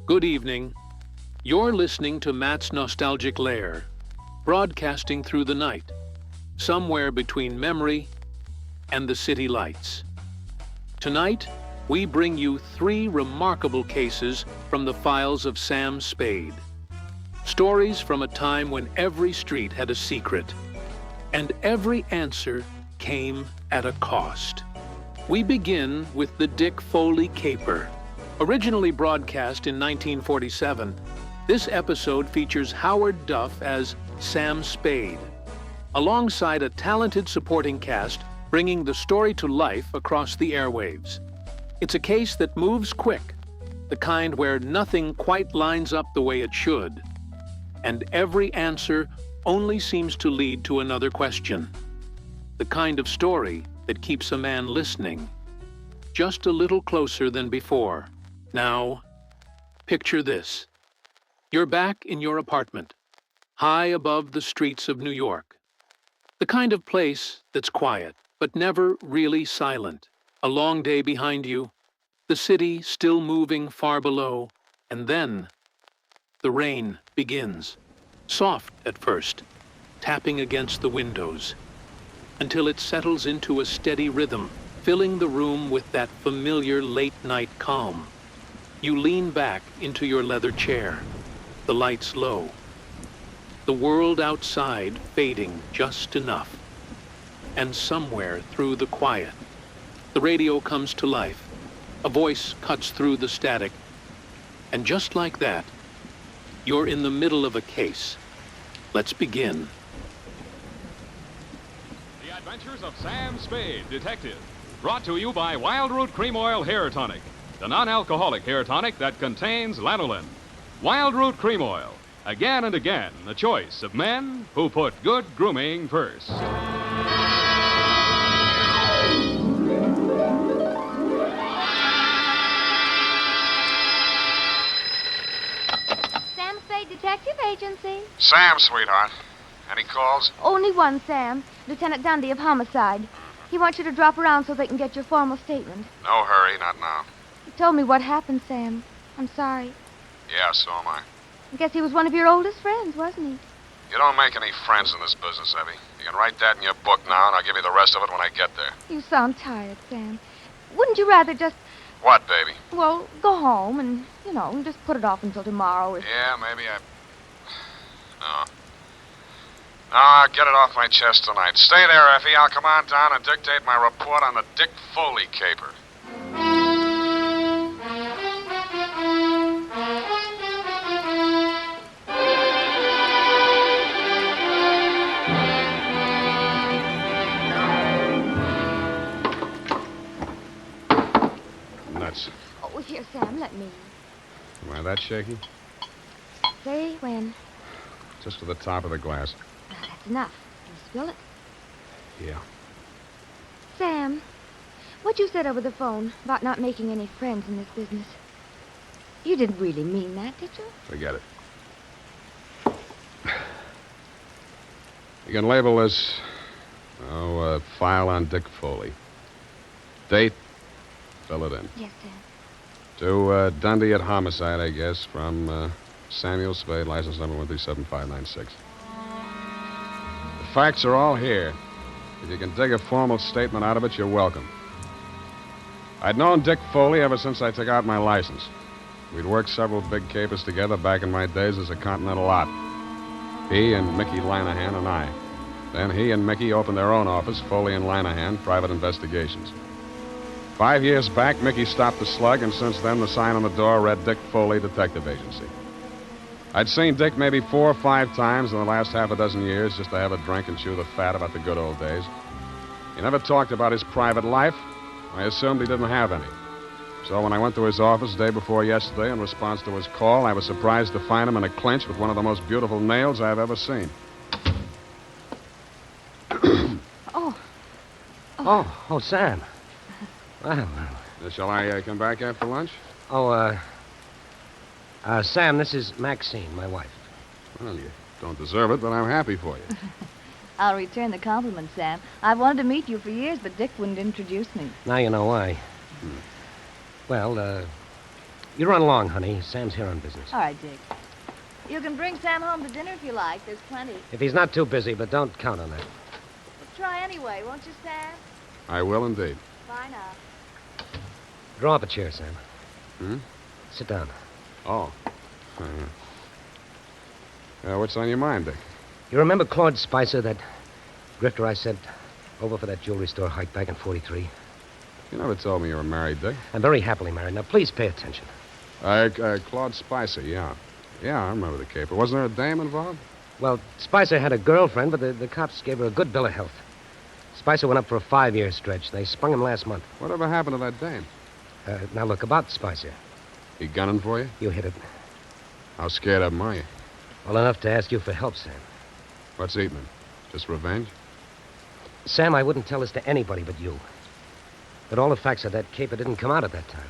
Good evening. You're listening to Matt's Nostalgic Lair, broadcasting through the night, somewhere between memory and the city lights. Tonight, we bring you 3 remarkable cases from the files of Sam Spade. Stories from a time when every street had a secret, and every answer came at a cost. We begin with the Dick Foley Caper. Originally broadcast in 1947, this episode features Howard Duff as Sam Spade, alongside a talented supporting cast bringing the story to life across the airwaves. It's a case that moves quick, the kind where nothing quite lines up the way it should, and every answer only seems to lead to another question. The kind of story that keeps a man listening just a little closer than before. Now, picture this. You're back in your apartment, high above the streets of New York. The kind of place that's quiet, but never really silent. A long day behind you, the city still moving far below, and then the rain begins. Soft at first, tapping against the windows, until it settles into a steady rhythm, filling the room with that familiar late-night calm. You lean back into your leather chair, the lights low, the world outside fading just enough. And somewhere through the quiet, the radio comes to life. A voice cuts through the static, and just like that, you're in the middle of a case. Let's begin. The Adventures of Sam Spade, Detective. Brought to you by Wild Root Cream Oil Hair Tonic, the non-alcoholic hair tonic that contains lanolin. Wild Root Cream Oil, again and again, the choice of men who put good grooming first. Sam Spade Detective Agency. Sam, sweetheart. Any calls? Only one, Sam. Lieutenant Dundee of Homicide. He wants you to drop around so they can get your formal statement. No hurry, not now. He told me what happened, Sam. I'm sorry. Yeah, so am I. I guess he was one of your oldest friends, wasn't he? You don't make any friends in this business, Evie. You can write that in your book now, and I'll give you the rest of it when I get there. You sound tired, Sam. Wouldn't you rather just, What, baby? well, go home and, just put it off until tomorrow? Yeah, maybe No. No, I'll get it off my chest tonight. Stay there, Effie. I'll come on down and dictate my report on the Dick Foley Caper. Nuts. Oh, here, Sam, let me. Am I that shaky? Say when. Just to the top of the glass. That's enough. You spill it. Yeah. Sam, what you said over the phone about not making any friends in this business, you didn't really mean that, did you? Forget it. You can label this, a file on Dick Foley. Date, fill it in. Yes, Sam. To Dundee at Homicide, I guess, from Samuel Spade, license number 137-596. The facts are all here. If you can dig a formal statement out of it, you're welcome. I'd known Dick Foley ever since I took out my license. We'd worked several big capers together back in my days as a Continental Lot. He and Mickey Lanahan and I. Then he and Mickey opened their own office, Foley and Lanahan, Private Investigations. 5 years back, Mickey stopped the slug, and since then the sign on the door read Dick Foley Detective Agency. I'd seen Dick maybe 4 or 5 times in the last half a dozen years just to have a drink and chew the fat about the good old days. He never talked about his private life. I assumed he didn't have any. So when I went to his office day before yesterday in response to his call, I was surprised to find him in a clinch with one of the most beautiful nails I've ever seen. Oh, Sam. Well. Shall I come back after lunch? Sam, this is Maxine, my wife. Well, you don't deserve it, but I'm happy for you. I'll return the compliment, Sam. I've wanted to meet you for years, but Dick wouldn't introduce me. Now you know why. Well, You run along, honey. Sam's here on business. All right, Dick. You can bring Sam home to dinner if you like. There's plenty. If he's not too busy, but don't count on that. But try anyway, won't you, Sam? I will indeed. Bye now. Draw up a chair, Sam. Hmm? Sit down. Oh. What's on your mind, Dick? You remember Claude Spicer, that grifter I sent over for that jewelry store hike back in 43? You never told me you were married, Dick. I'm very happily married. Now, please pay attention. Claude Spicer, yeah. Yeah, I remember the caper. Wasn't there a dame involved? Well, Spicer had a girlfriend, but the cops gave her a good bill of health. Spicer went up for a 5-year stretch. They sprung him last month. Whatever happened to that dame? Now, look, about Spicer. He gunning for you? You hit it. How scared of him are you? Well, enough to ask you for help, Sam. What's eating him? Just revenge? Sam, I wouldn't tell this to anybody but you. But all the facts of that caper didn't come out at that time.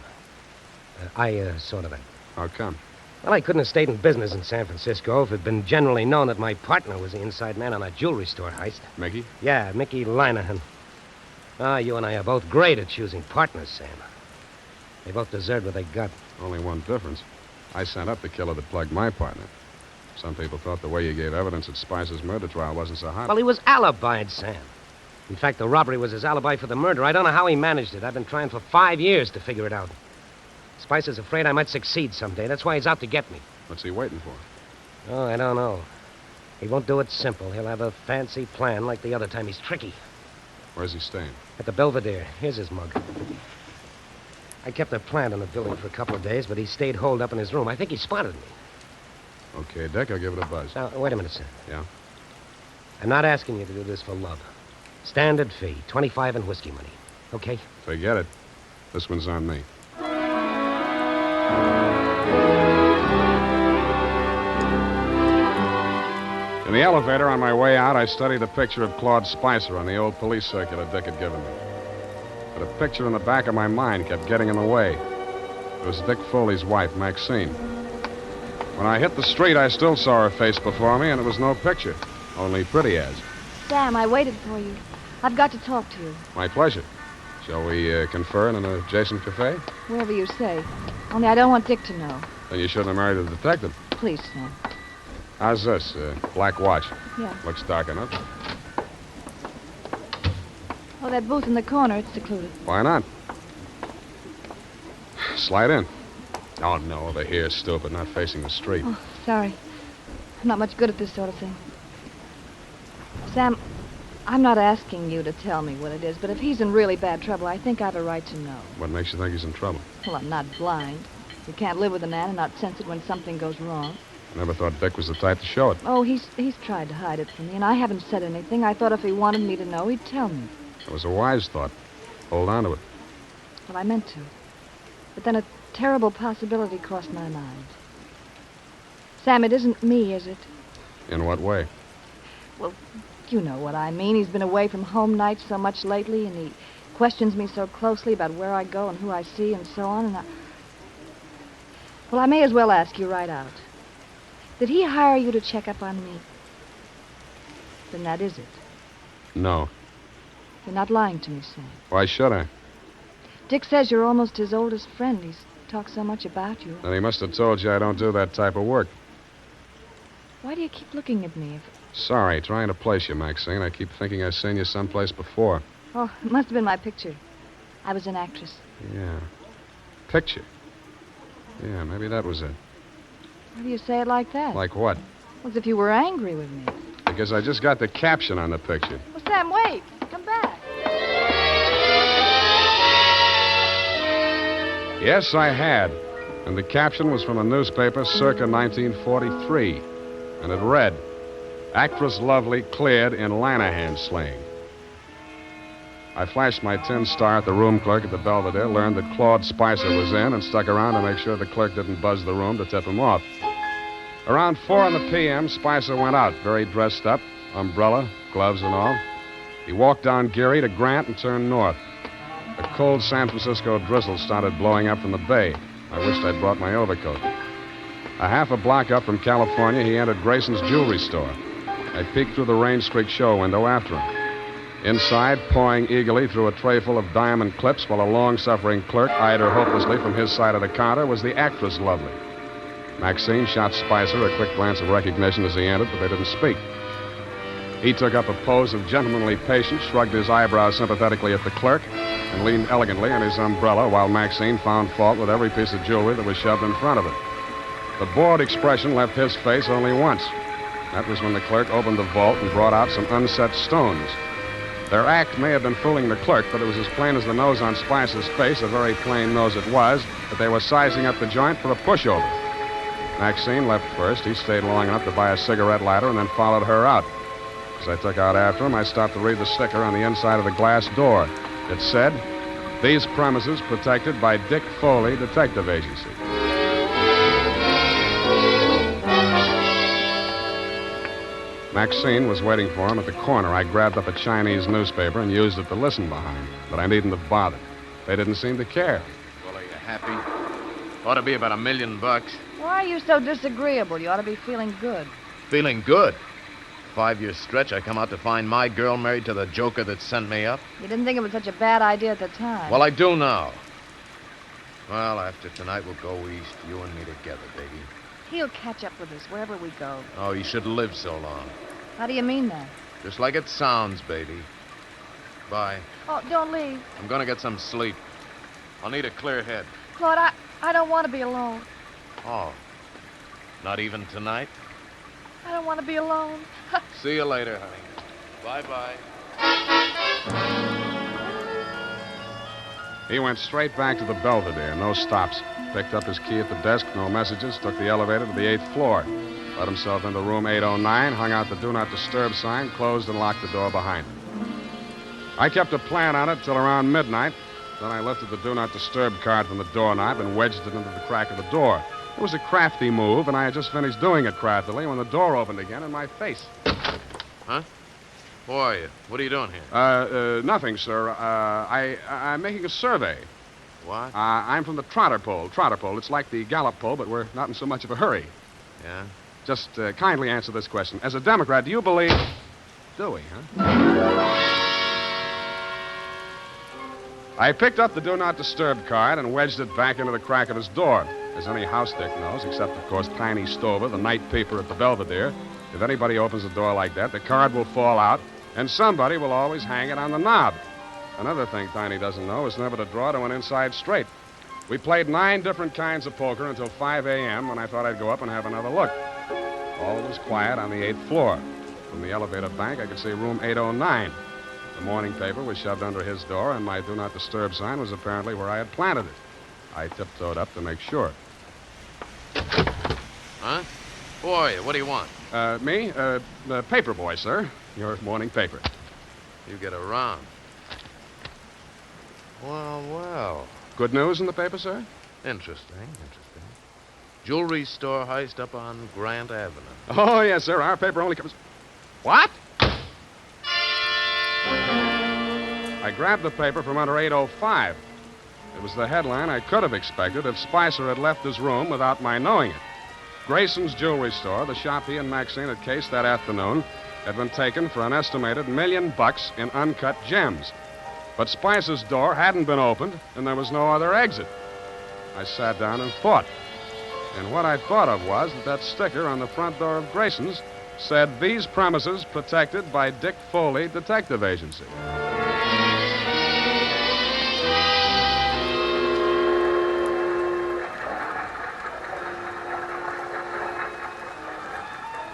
I saw to that. How come? Well, I couldn't have stayed in business in San Francisco if it had been generally known that my partner was the inside man on a jewelry store heist. Mickey? Yeah, Mickey Linehan. You and I are both great at choosing partners, Sam. They both deserved what they got. Only one difference. I sent up the killer that plugged my partner. Some people thought the way you gave evidence at Spicer's murder trial wasn't so hot. Well, he was alibied, Sam. In fact, the robbery was his alibi for the murder. I don't know how he managed it. I've been trying for 5 years to figure it out. Spicer's afraid I might succeed someday. That's why he's out to get me. What's he waiting for? Oh, I don't know. He won't do it simple. He'll have a fancy plan like the other time. He's tricky. Where's he staying? At the Belvedere. Here's his mug. I kept a plant in the building for a couple of days, but he stayed holed up in his room. I think he spotted me. Okay, Dick, I'll give it a buzz. Now, wait a minute, Sam. Yeah? I'm not asking you to do this for love. Standard fee, 25 in whiskey money. Okay? Forget it. This one's on me. In the elevator on my way out, I studied a picture of Claude Spicer on the old police circular Dick had given me. But a picture in the back of my mind kept getting in the way. It was Dick Foley's wife, Maxine. When I hit the street, I still saw her face before me, and it was no picture, only pretty as. Sam, I waited for you. I've got to talk to you. My pleasure. Shall we confer in an adjacent cafe? Wherever you say. Only I don't want Dick to know. Then you shouldn't have married a detective. Please, Sam. How's this? Black watch. Yeah. Looks dark enough. Oh, that booth in the corner, it's secluded. Why not? Slide in. Oh, no, over here, stupid, not facing the street. Oh, sorry. I'm not much good at this sort of thing. Sam, I'm not asking you to tell me what it is, but if he's in really bad trouble, I think I have a right to know. What makes you think he's in trouble? Well, I'm not blind. You can't live with a man and not sense it when something goes wrong. I never thought Dick was the type to show it. Oh, he's tried to hide it from me, and I haven't said anything. I thought if he wanted me to know, he'd tell me. It was a wise thought. Hold on to it. Well, I meant to. But then a terrible possibility crossed my mind. Sam, it isn't me, is it? In what way? Well, you know what I mean. He's been away from home nights so much lately, and he questions me so closely about where I go and who I see and so on, and Well, I may as well ask you right out. Did he hire you to check up on me? Then that is it. No. You're not lying to me, Sam. Why should I? Dick says you're almost his oldest friend. He's talked so much about you. Then he must have told you I don't do that type of work. Why do you keep looking at me? Sorry, trying to place you, Maxine. I keep thinking I've seen you someplace before. Oh, it must have been my picture. I was an actress. Yeah. Picture. Yeah, maybe that was it. Why do you say it like that? Like what? As if you were angry with me. Because I just got the caption on the picture. Well, Sam, wait. Come back. Yes, I had. And the caption was from a newspaper circa 1943. And it read, "Actress Lovely cleared in Lanahan slaying." I flashed my tin star at the room clerk at the Belvedere, learned that Claude Spicer was in, and stuck around to make sure the clerk didn't buzz the room to tip him off. Around 4 in the p.m., Spicer went out, very dressed up, umbrella, gloves and all. He walked down Geary to Grant and turned north. A cold San Francisco drizzle started blowing up from the bay. I wished I'd brought my overcoat. A half a block up from California, he entered Grayson's jewelry store. I peeked through the rain-streaked show window after him. Inside, pawing eagerly through a tray full of diamond clips while a long-suffering clerk eyed her hopelessly from his side of the counter, was the actress Lovely. Maxine shot Spicer a quick glance of recognition as he entered, but they didn't speak. He took up a pose of gentlemanly patience, shrugged his eyebrows sympathetically at the clerk, and leaned elegantly on his umbrella while Maxine found fault with every piece of jewelry that was shoved in front of it. The bored expression left his face only once. That was when the clerk opened the vault and brought out some unset stones. Their act may have been fooling the clerk, but it was as plain as the nose on Spicer's face, a very plain nose it was, that they were sizing up the joint for a pushover. Maxine left first. He stayed long enough to buy a cigarette lighter and then followed her out. As I took out after him, I stopped to read the sticker on the inside of the glass door. It said, "These premises protected by Dick Foley Detective Agency." Maxine was waiting for him at the corner. I grabbed up a Chinese newspaper and used it to listen behind, but I needn't have bothered. They didn't seem to care. Well, are you happy? Ought to be about $1 million. Why are you so disagreeable? You ought to be feeling good. Feeling good. 5-year stretch, I come out to find my girl married to the joker that sent me up. You didn't think it was such a bad idea at the time. Well, I do now. Well, after tonight, we'll go east, you and me together, baby. He'll catch up with us wherever we go. Oh, you should live so long. How do you mean that? Just like it sounds, baby. Bye. Oh, don't leave. I'm gonna get some sleep. I'll need a clear head. Claude, I don't want to be alone. Oh. Not even tonight? I don't want to be alone. See you later, honey. Bye-bye. He went straight back to the Belvedere, no stops. Picked up his key at the desk, no messages, took the elevator to the 8th floor. Let himself into room 809, hung out the Do Not Disturb sign, closed and locked the door behind him. I kept a plan on it till around midnight. Then I lifted the Do Not Disturb card from the doorknob and wedged it into the crack of the door. It was a crafty move, and I had just finished doing it craftily when the door opened again in my face. Huh? Who are you? What are you doing here? Nothing, sir. I'm making a survey. What? I'm from the Trotter Pole. It's like the Gallup Poll, but we're not in so much of a hurry. Yeah? Just kindly answer this question. As a Democrat, do you believe... Do we, huh? I picked up the Do Not Disturb card and wedged it back into the crack of his door. As any house dick knows, except, of course, Tiny Stover, the night peeper at the Belvedere, if anybody opens a door like that, the card will fall out, and somebody will always hang it on the knob. Another thing Tiny doesn't know is never to draw to an inside straight. We played 9 different kinds of poker until 5 a.m. when I thought I'd go up and have another look. All was quiet on the 8th floor. From the elevator bank, I could see room 809. The morning paper was shoved under his door, and my Do Not Disturb sign was apparently where I had planted it. I tiptoed up to make sure. Huh? Who are you? What do you want? Me? The paper boy, sir. Your morning paper. You get around. Well. Good news in the paper, sir? Interesting. Jewelry store heist up on Grant Avenue. Oh, yes, sir. Our paper only comes... What? I grabbed the paper from under 805. It was the headline I could have expected if Spicer had left his room without my knowing it. Grayson's Jewelry Store, the shop he and Maxine had cased that afternoon, had been taken for an estimated $1 million in uncut gems. But Spicer's door hadn't been opened, and there was no other exit. I sat down and thought. And what I thought of was that sticker on the front door of Grayson's said, "These premises protected by Dick Foley Detective Agency."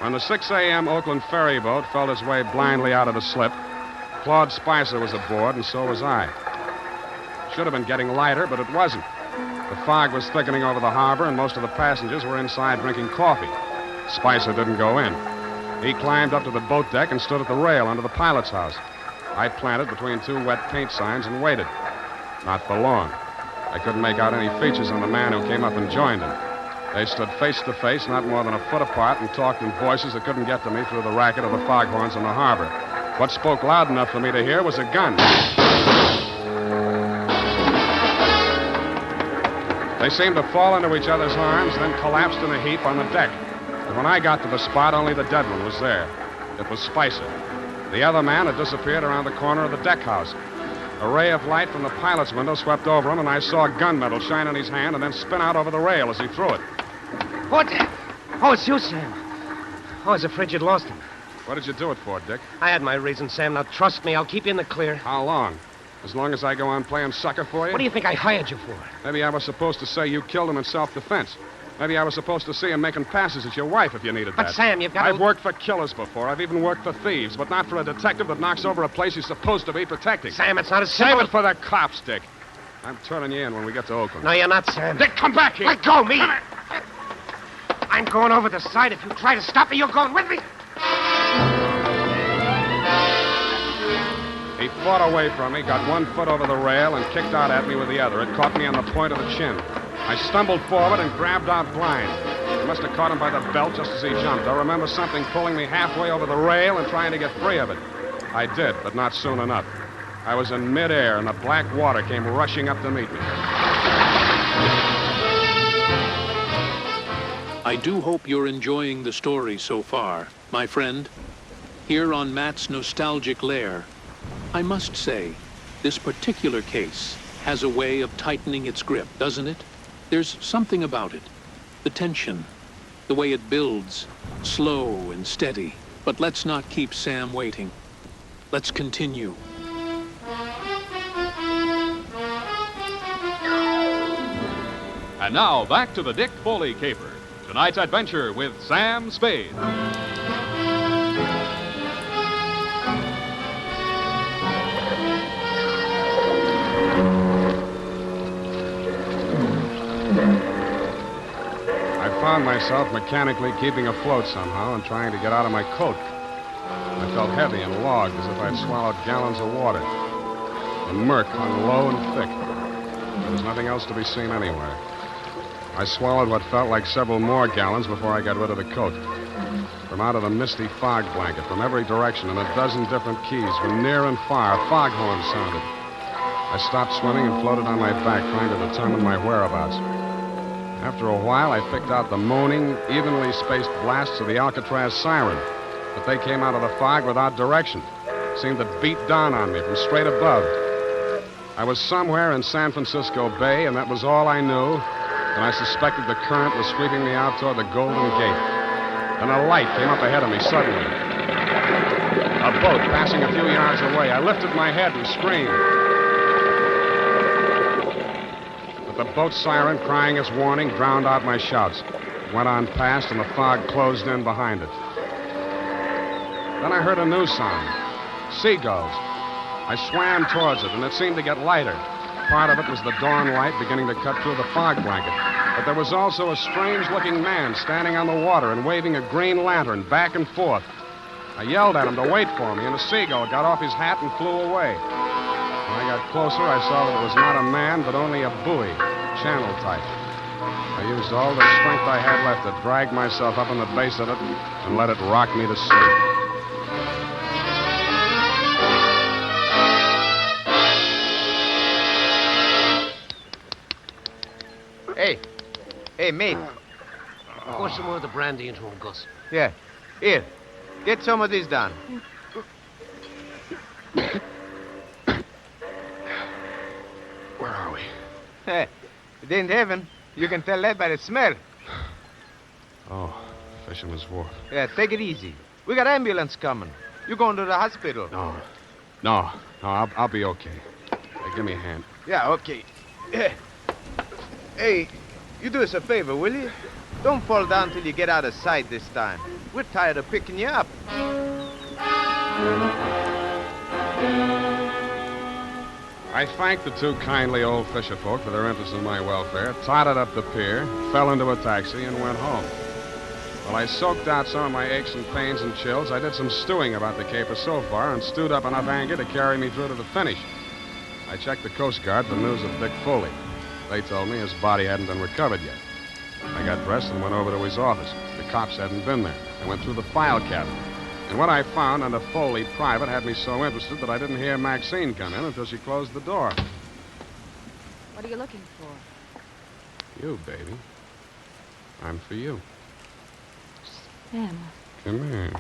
When the 6 a.m. Oakland ferry boat felt its way blindly out of the slip, Claude Spicer was aboard, and so was I. It should have been getting lighter, but it wasn't. The fog was thickening over the harbor, and most of the passengers were inside drinking coffee. Spicer didn't go in. He climbed up to the boat deck and stood at the rail under the pilot's house. I planted between 2 wet paint signs and waited. Not for long. I couldn't make out any features on the man who came up and joined him. They stood face to face, not more than a foot apart, and talked in voices that couldn't get to me through the racket of the foghorns in the harbor. What spoke loud enough for me to hear was a gun. They seemed to fall into each other's arms, then collapsed in a heap on the deck. And when I got to the spot, only the dead one was there. It was Spicer. The other man had disappeared around the corner of the deck house. A ray of light from the pilot's window swept over him, and I saw a gunmetal shine in his hand and then spin out over the rail as he threw it. What? Oh, it's you, Sam. Oh, I was afraid you'd lost him. What did you do it for, Dick? I had my reasons, Sam. Now, trust me, I'll keep you in the clear. How long? As long as I go on playing sucker for you? What do you think I hired you for? Maybe I was supposed to say you killed him in self-defense. Maybe I was supposed to see him making passes at your wife if you needed that. But, Sam, you've got I've worked for killers before. I've even worked for thieves, but not for a detective that knocks over a place he's supposed to be protecting. Sam, it's not as Save simple. it for the cops, Dick. I'm turning you in when we get to Oakland. No, you're not, Sam. Dick, come back here. Let go, me. I'm going over the side. If you try to stop me, you're going with me. He fought away from me, got 1 foot over the rail, and kicked out at me with the other. It caught me on the point of the chin. I stumbled forward and grabbed out blind. I must have caught him by the belt just as he jumped. I remember something pulling me halfway over the rail and trying to get free of it. I did, but not soon enough. I was in midair, and the black water came rushing up to meet me. I do hope you're enjoying the story so far, my friend. Here on Matt's Nostalgic Lair, I must say, this particular case has a way of tightening its grip, doesn't it? There's something about it. The tension, the way it builds, slow and steady. But let's not keep Sam waiting. Let's continue. And now, back to the Dick Foley Caper. Tonight's adventure with Sam Spade. I found myself mechanically keeping afloat somehow and trying to get out of my coat. I felt heavy and logged as if I'd swallowed gallons of water. The murk hung low and thick. There was nothing else to be seen anywhere. I swallowed what felt like several more gallons before I got rid of the coat. From out of the misty fog blanket, from every direction, in a dozen different keys, from near and far, foghorns sounded. I stopped swimming and floated on my back, trying to determine my whereabouts. After a while, I picked out the moaning, evenly spaced blasts of the Alcatraz siren, but they came out of the fog without direction. Seemed to beat down on me from straight above. I was somewhere in San Francisco Bay, and that was all I knew. And I suspected the current was sweeping me out toward the Golden Gate. Then a light came up ahead of me suddenly. A boat passing a few yards away. I lifted my head and screamed. But the boat siren, crying its warning, drowned out my shouts. It went on past, and the fog closed in behind it. Then I heard a new sound. Seagulls. I swam towards it, and it seemed to get lighter. Part of it was the dawn light beginning to cut through the fog blanket. But there was also a strange-looking man standing on the water and waving a green lantern back and forth. I yelled at him to wait for me, and a seagull got off his hat and flew away. When I got closer, I saw that it was not a man, but only a buoy, channel type. I used all the strength I had left to drag myself up on the base of it and let it rock me to sleep. Hey, mate. Pour some more of the brandy into him, Gus. Yeah. Here. Get some of this down. Where are we? Hey, it ain't heaven. You can tell that by the smell. Oh, Fisherman's Wharf. Yeah, take it easy. We got ambulance coming. You going to the hospital? No, I'll be okay. Hey, give me a hand. Yeah, okay. Hey, you do us a favor, will you? Don't fall down till you get out of sight this time. We're tired of picking you up. I thanked the two kindly old fisherfolk for their interest in my welfare, totted up the pier, fell into a taxi, and went home. While I soaked out some of my aches and pains and chills, I did some stewing about the caper so far and stewed up enough anger to carry me through to the finish. I checked the Coast Guard for news of Dick Foley. They told me his body hadn't been recovered yet. I got dressed and went over to his office. The cops hadn't been there. I went through the file cabinet. And what I found under Foley Private had me so interested that I didn't hear Maxine come in until she closed the door. What are you looking for? You, baby. I'm for you. Sam. Come here.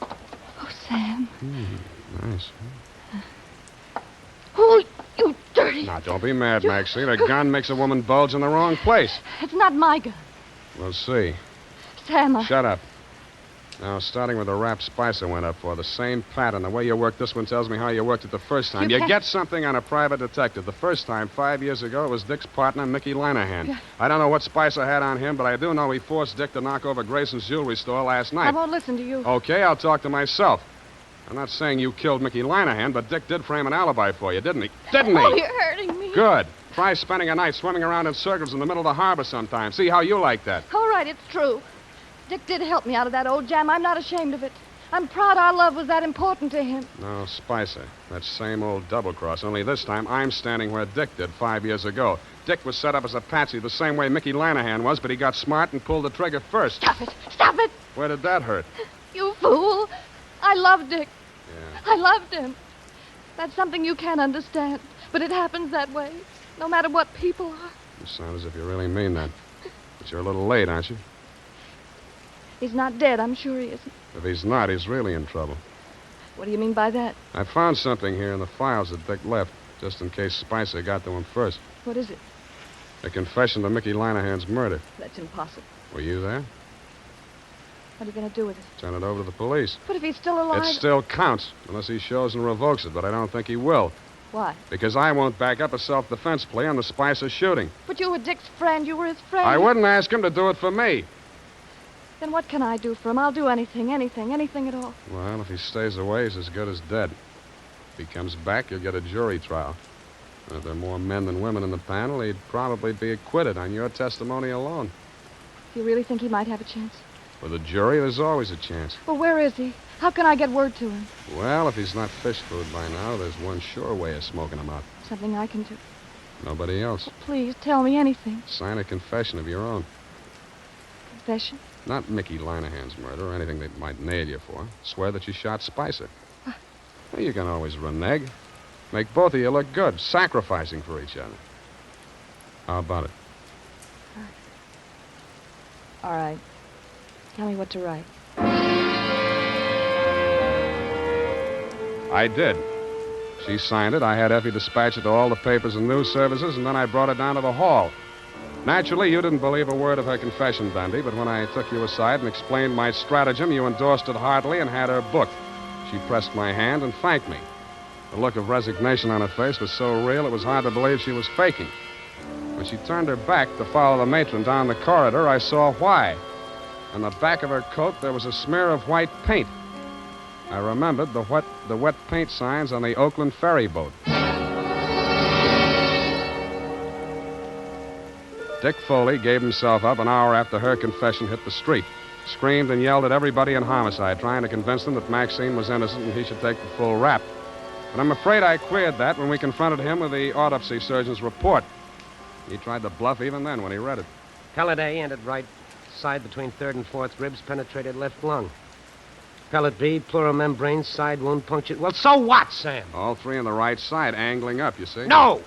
Oh, Sam. Nice. Oh, you dirty... Now, don't be mad, Maxine. A gun makes a woman bulge in the wrong place. It's not my gun. We'll see. Sam, Shut up. Now, starting with the rap Spicer went up for, the same pattern. The way you worked this one tells me how you worked it the first time. You get something on a private detective. The first time, 5 years ago, it was Dick's partner, Mickey Lanahan. Yeah. I don't know what Spicer had on him, but I do know he forced Dick to knock over Grayson's jewelry store last night. I won't listen to you. Okay, I'll talk to myself. I'm not saying you killed Mickey Lanahan, but Dick did frame an alibi for you, didn't he? Didn't he? Oh, you're hurting me. Good. Try spending a night swimming around in circles in the middle of the harbor sometime. See how you like that. All right, it's true. Dick did help me out of that old jam. I'm not ashamed of it. I'm proud our love was that important to him. No, Spicer. That same old double-cross. Only this time, I'm standing where Dick did 5 years ago. Dick was set up as a patsy the same way Mickey Lanahan was, but he got smart and pulled the trigger first. Stop it. Stop it. Where did that hurt? You fool. I love Dick. Yeah. I loved him. That's something you can't understand. But it happens that way, no matter what people are. You sound as if you really mean that. But you're a little late, aren't you? He's not dead, I'm sure he isn't. If he's not, he's really in trouble. What do you mean by that? I found something here in the files that Dick left, just in case Spicer got to him first. What is it? A confession to Mickey Lanahan's murder. That's impossible. Were you there? What are you going to do with it? Turn it over to the police. But if he's still alive... It still counts, unless he shows and revokes it, but I don't think he will. Why? Because I won't back up a self-defense plea on the Spicer shooting. But you were Dick's friend. You were his friend. I wouldn't ask him to do it for me. Then what can I do for him? I'll do anything at all. Well, if he stays away, he's as good as dead. If he comes back, you'll get a jury trial. And if there are more men than women in the panel, he'd probably be acquitted on your testimony alone. You really think he might have a chance? With a jury, there's always a chance. Well, where is he? How can I get word to him? Well, if he's not fish food by now, there's one sure way of smoking him out. Something I can do. Nobody else. Oh, please, tell me anything. Sign a confession of your own. Confession? Not Mickey Lanahan's murder or anything they might nail you for. Swear that you shot Spicer. Well, you can always renege. Make both of you look good, sacrificing for each other. How about it? All right. Tell me what to write. I did. She signed it. I had Effie dispatch it to all the papers and news services, and then I brought it down to the hall. Naturally, you didn't believe a word of her confession, Dundee, but when I took you aside and explained my stratagem, you endorsed it heartily and had her booked. She pressed my hand and thanked me. The look of resignation on her face was so real it was hard to believe she was faking. When she turned her back to follow the matron down the corridor, I saw why. On the back of her coat, there was a smear of white paint. I remembered the wet paint signs on the Oakland ferry boat. Dick Foley gave himself up an hour after her confession hit the street. Screamed and yelled at everybody in homicide, trying to convince them that Maxine was innocent and he should take the full rap. But I'm afraid I queered that when we confronted him with the autopsy surgeon's report. He tried to bluff even then when he read it. Pellet A ended right side between third and fourth ribs, penetrated left lung. Pellet B, pleural membrane, side wound punctured. Well, so what, Sam? All three on the right side, angling up, you see? No!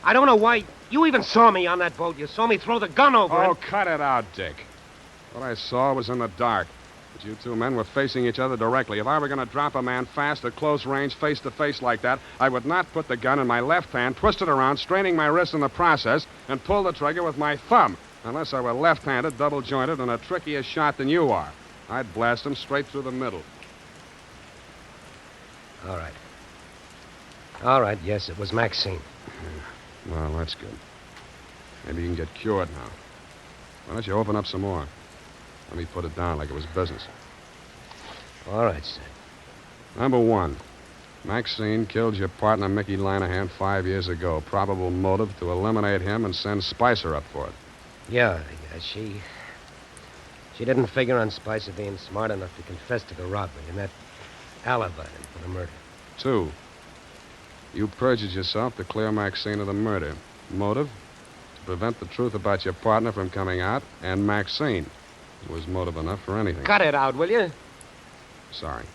I don't know why. You even saw me on that boat. You saw me throw the gun over Oh, and... cut it out, Dick. What I saw was in the dark. But you two men were facing each other directly. If I were going to drop a man fast at close range, face to face like that, I would not put the gun in my left hand, twist it around, straining my wrist in the process, and pull the trigger with my thumb. Unless I were left-handed, double-jointed, and a trickier shot than you are. I'd blast him straight through the middle. All right. All right, yes, it was Maxine. Well, that's good. Maybe you can get cured now. Why don't you open up some more? Let me put it down like it was business. All right, Sam. Number one, Maxine killed your partner, Mickey Lanahan, 5 years ago. Probable motive to eliminate him and send Spicer up for it. Yeah, she didn't figure on Spicer being smart enough to confess to the robbery, and that alibied him for the murder. 2, you perjured yourself to clear Maxine of the murder. Motive? To prevent the truth about your partner from coming out, and Maxine. It was motive enough for anything. Cut it out, will you? Sorry.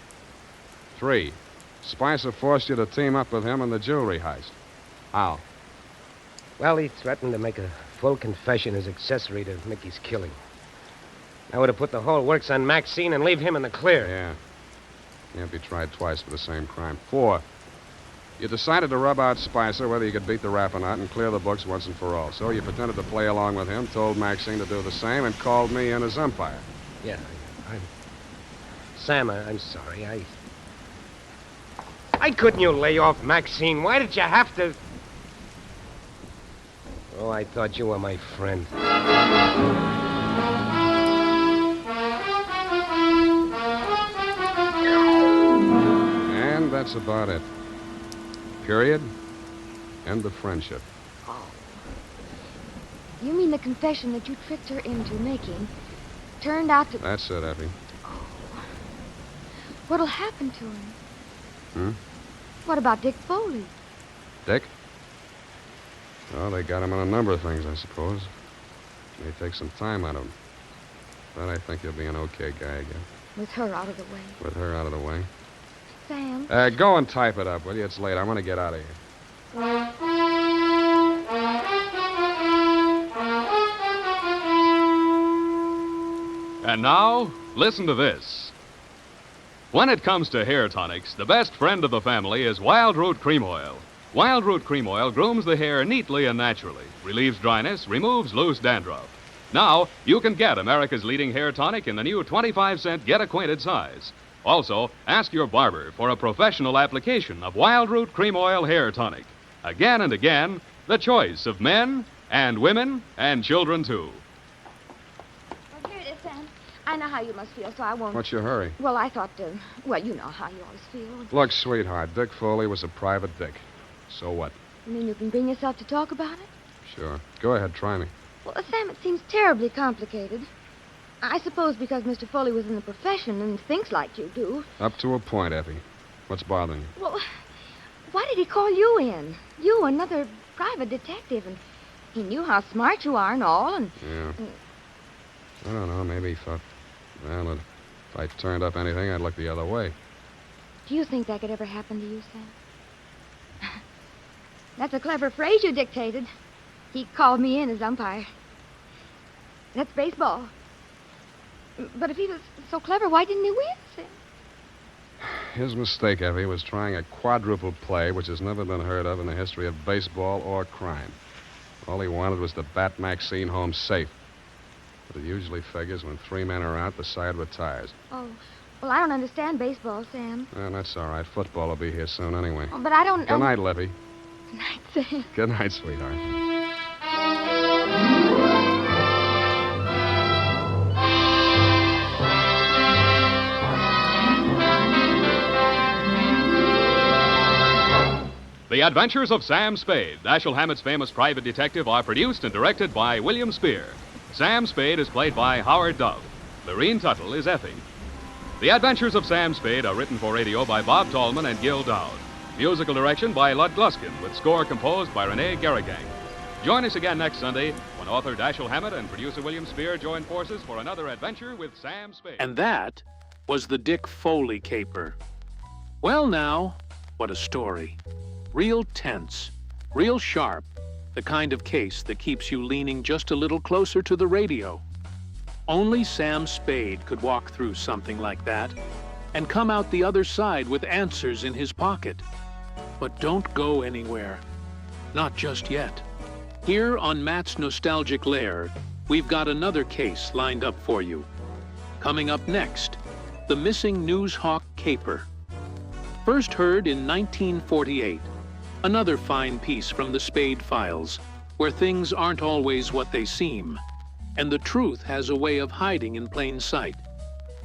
3, Spicer forced you to team up with him in the jewelry heist. How? Well, he threatened to make a full confession as accessory to Mickey's killing. I would have put the whole works on Maxine and leave him in the clear. Yeah. Can't be tried twice for the same crime. 4, you decided to rub out Spicer whether you could beat the rap or not and clear the books once and for all. So you pretended to play along with him, told Maxine to do the same, and called me in as umpire. Yeah, Sam, I'm sorry. Why couldn't you lay off Maxine? Why did you have to... Oh, I thought you were my friend. And that's about it. Period. End of friendship. Oh. You mean the confession that you tricked her into making turned out to... That's it, Effie. What'll happen to him? Hmm? What about Dick Foley? Dick? Well, they got him on a number of things, I suppose. May take some time out of him. But I think he'll be an okay guy again. With her out of the way. With her out of the way. Sam? Go and type it up, will you? It's late. I want to get out of here. And now, listen to this. When it comes to hair tonics, the best friend of the family is Wild Root Cream Oil. Wild Root Cream Oil grooms the hair neatly and naturally, relieves dryness, removes loose dandruff. Now, you can get America's leading hair tonic in the new 25-cent Get Acquainted size. Also, ask your barber for a professional application of Wild Root Cream Oil Hair Tonic. Again and again, the choice of men and women and children, too. Well, here it is, Sam. I know how you must feel, so I won't... What's your hurry? Well, I thought, well, you know how you always feel. Look, sweetheart, Dick Foley was a private dick. So what? You mean you can bring yourself to talk about it? Sure. Go ahead, try me. Well, Sam, it seems terribly complicated. I suppose because Mr. Foley was in the profession and thinks like you do. Up to a point, Effie. What's bothering you? Well, why did he call you in? You, another private detective, and he knew how smart you are and all, and... Yeah. I don't know. Maybe he thought, well, if I turned up anything, I'd look the other way. Do you think that could ever happen to you, Sam? That's a clever phrase you dictated. He called me in as umpire. That's baseball. But if he was so clever, why didn't he win, Sam? His mistake, Effie, was trying a quadruple play, which has never been heard of in the history of baseball or crime. All he wanted was to bat Maxine home safe. But it usually figures when 3 men are out, the side retires. Oh, well, I don't understand baseball, Sam. Well, that's all right. Football will be here soon anyway. Oh, but I don't... Good night, Libby. Good night, Sam. Good night, sweetheart. The Adventures of Sam Spade, Dashiell Hammett's famous private detective, are produced and directed by William Spear. Sam Spade is played by Howard Dove. Lorene Tuttle is Effie. The Adventures of Sam Spade are written for radio by Bob Tallman and Gil Dowd. Musical direction by Lud Gluskin, with score composed by Renee Garrigang. Join us again next Sunday when author Dashiell Hammett and producer William Spear join forces for another adventure with Sam Spade. And that was the Dick Foley Caper. Well, now, what a story. Real tense, real sharp, the kind of case that keeps you leaning just a little closer to the radio. Only Sam Spade could walk through something like that and come out the other side with answers in his pocket. But don't go anywhere. Not just yet. Here on Matt's Nostalgic Lair, we've got another case lined up for you. Coming up next, the Missing Newshawk Caper. First heard in 1948, another fine piece from the Spade files, where things aren't always what they seem, and the truth has a way of hiding in plain sight.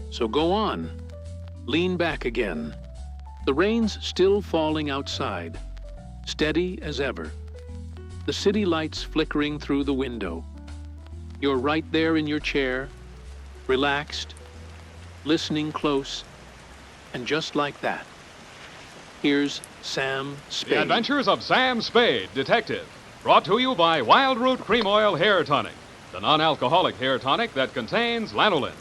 So go on. Lean back again. The rain's still falling outside, steady as ever. The city lights flickering through the window. You're right there in your chair, relaxed, listening close, and just like that, here's Sam Spade. The Adventures of Sam Spade, Detective. Brought to you by Wild Root Cream Oil Hair Tonic, the non-alcoholic hair tonic that contains lanolin.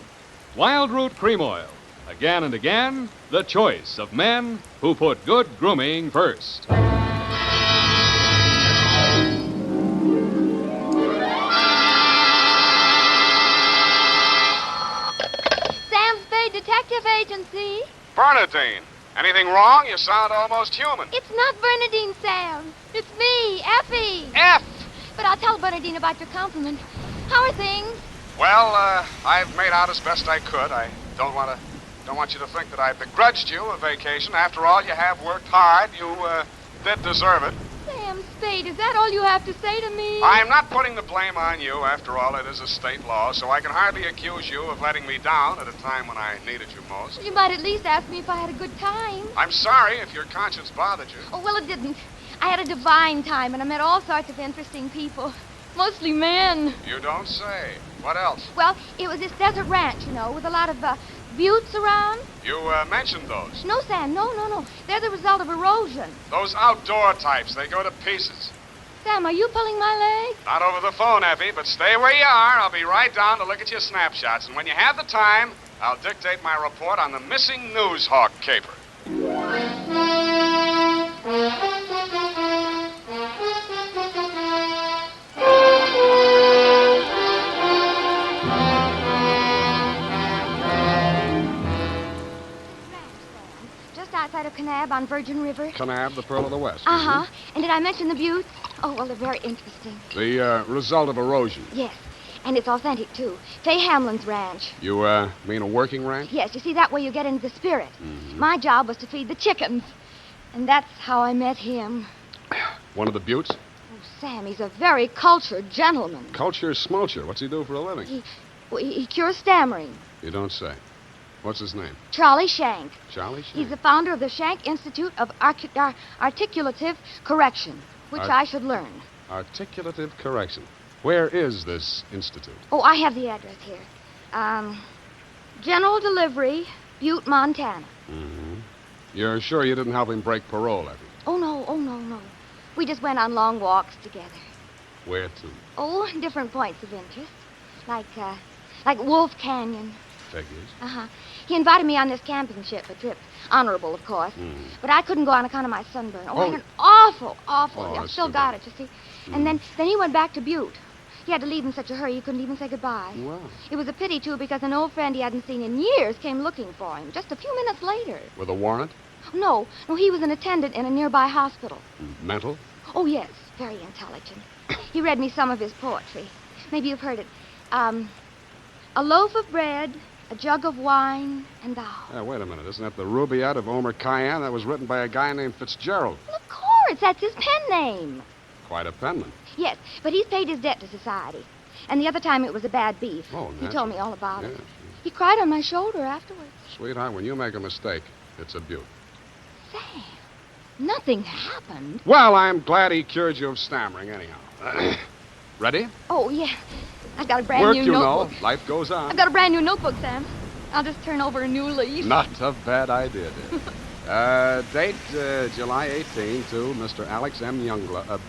Wild Root Cream Oil. Again and again, the choice of men who put good grooming first. Sam Spade Detective Agency. Bernadine. Anything wrong? You sound almost human. It's not Bernadine, Sam. It's me, Effie. F! But I'll tell Bernadine about your compliment. How are things? Well, I've made out as best I could. I don't want you to think that I begrudged you a vacation. After all, you have worked hard. You did deserve it. Sam Spade, is that all you have to say to me? I'm not putting the blame on you. After all, it is a state law, so I can hardly accuse you of letting me down at a time when I needed you most. You might at least ask me if I had a good time. I'm sorry if your conscience bothered you. Oh, well, it didn't. I had a divine time, and I met all sorts of interesting people. Mostly men. You don't say. What else? Well, it was this desert ranch, with a lot of buttes around. You mentioned those. No, Sam, no. They're the result of erosion. Those outdoor types, they go to pieces. Sam, are you pulling my leg? Not over the phone, Effie, but stay where you are. I'll be right down to look at your snapshots, and when you have the time, I'll dictate my report on the Missing Newshawk Caper. Outside of Kanab on Virgin River. Kanab, the Pearl of the West. Uh-huh. And did I mention the buttes? Oh, well, they're very interesting. The result of erosion. Yes. And it's authentic, too. Fay Hamlin's ranch. You mean a working ranch? Yes, you see, that way you get into the spirit. Mm-hmm. My job was to feed the chickens. And that's how I met him. One of the buttes? Oh, Sam, he's a very cultured gentleman. Culture smulcher. What's he do for a living? He cures stammering. You don't say. What's his name? Charlie Shank. Charlie Shank? He's the founder of the Shank Institute of Articulative Correction, which I should learn. Articulative correction. Where is this institute? Oh, I have the address here. General Delivery, Butte, Montana. Mm-hmm. You're sure you didn't help him break parole, Effie? Oh, no. We just went on long walks together. Where to? Oh, different points of interest. Like Wolf Canyon. Figures. Uh-huh. He invited me on this camping ship, a trip. Honorable, of course. Mm. But I couldn't go on account of my sunburn. I had an awful. Oh, I've still got it, you see. And then he went back to Butte. He had to leave in such a hurry he couldn't even say goodbye. Wow. It was a pity, too, because an old friend he hadn't seen in years came looking for him just a few minutes later. With a warrant? No, he was an attendant in a nearby hospital. Mental? Oh, yes, very intelligent. He read me some of his poetry. Maybe you've heard it. A loaf of bread, a jug of wine, and thou. Wait a minute. Isn't that the Rubaiyat of Omer Khayyam? That was written by a guy named Fitzgerald. Well, of course, that's his pen name. Quite a penman. Yes, but he's paid his debt to society. And the other time it was a bad beef. Oh, he told me all about it. Yeah. He cried on my shoulder afterwards. Sweetheart, when you make a mistake, it's a beaut. Sam, nothing happened. Well, I'm glad he cured you of stammering, anyhow. Ready? Oh, yeah. I've got a brand Work, new you notebook. know. Life goes on. I've got a brand new notebook, Sam. I'll just turn over a new leaf. Not a bad idea, dear. Date July 18 to Mr. Alex M. Youngblood.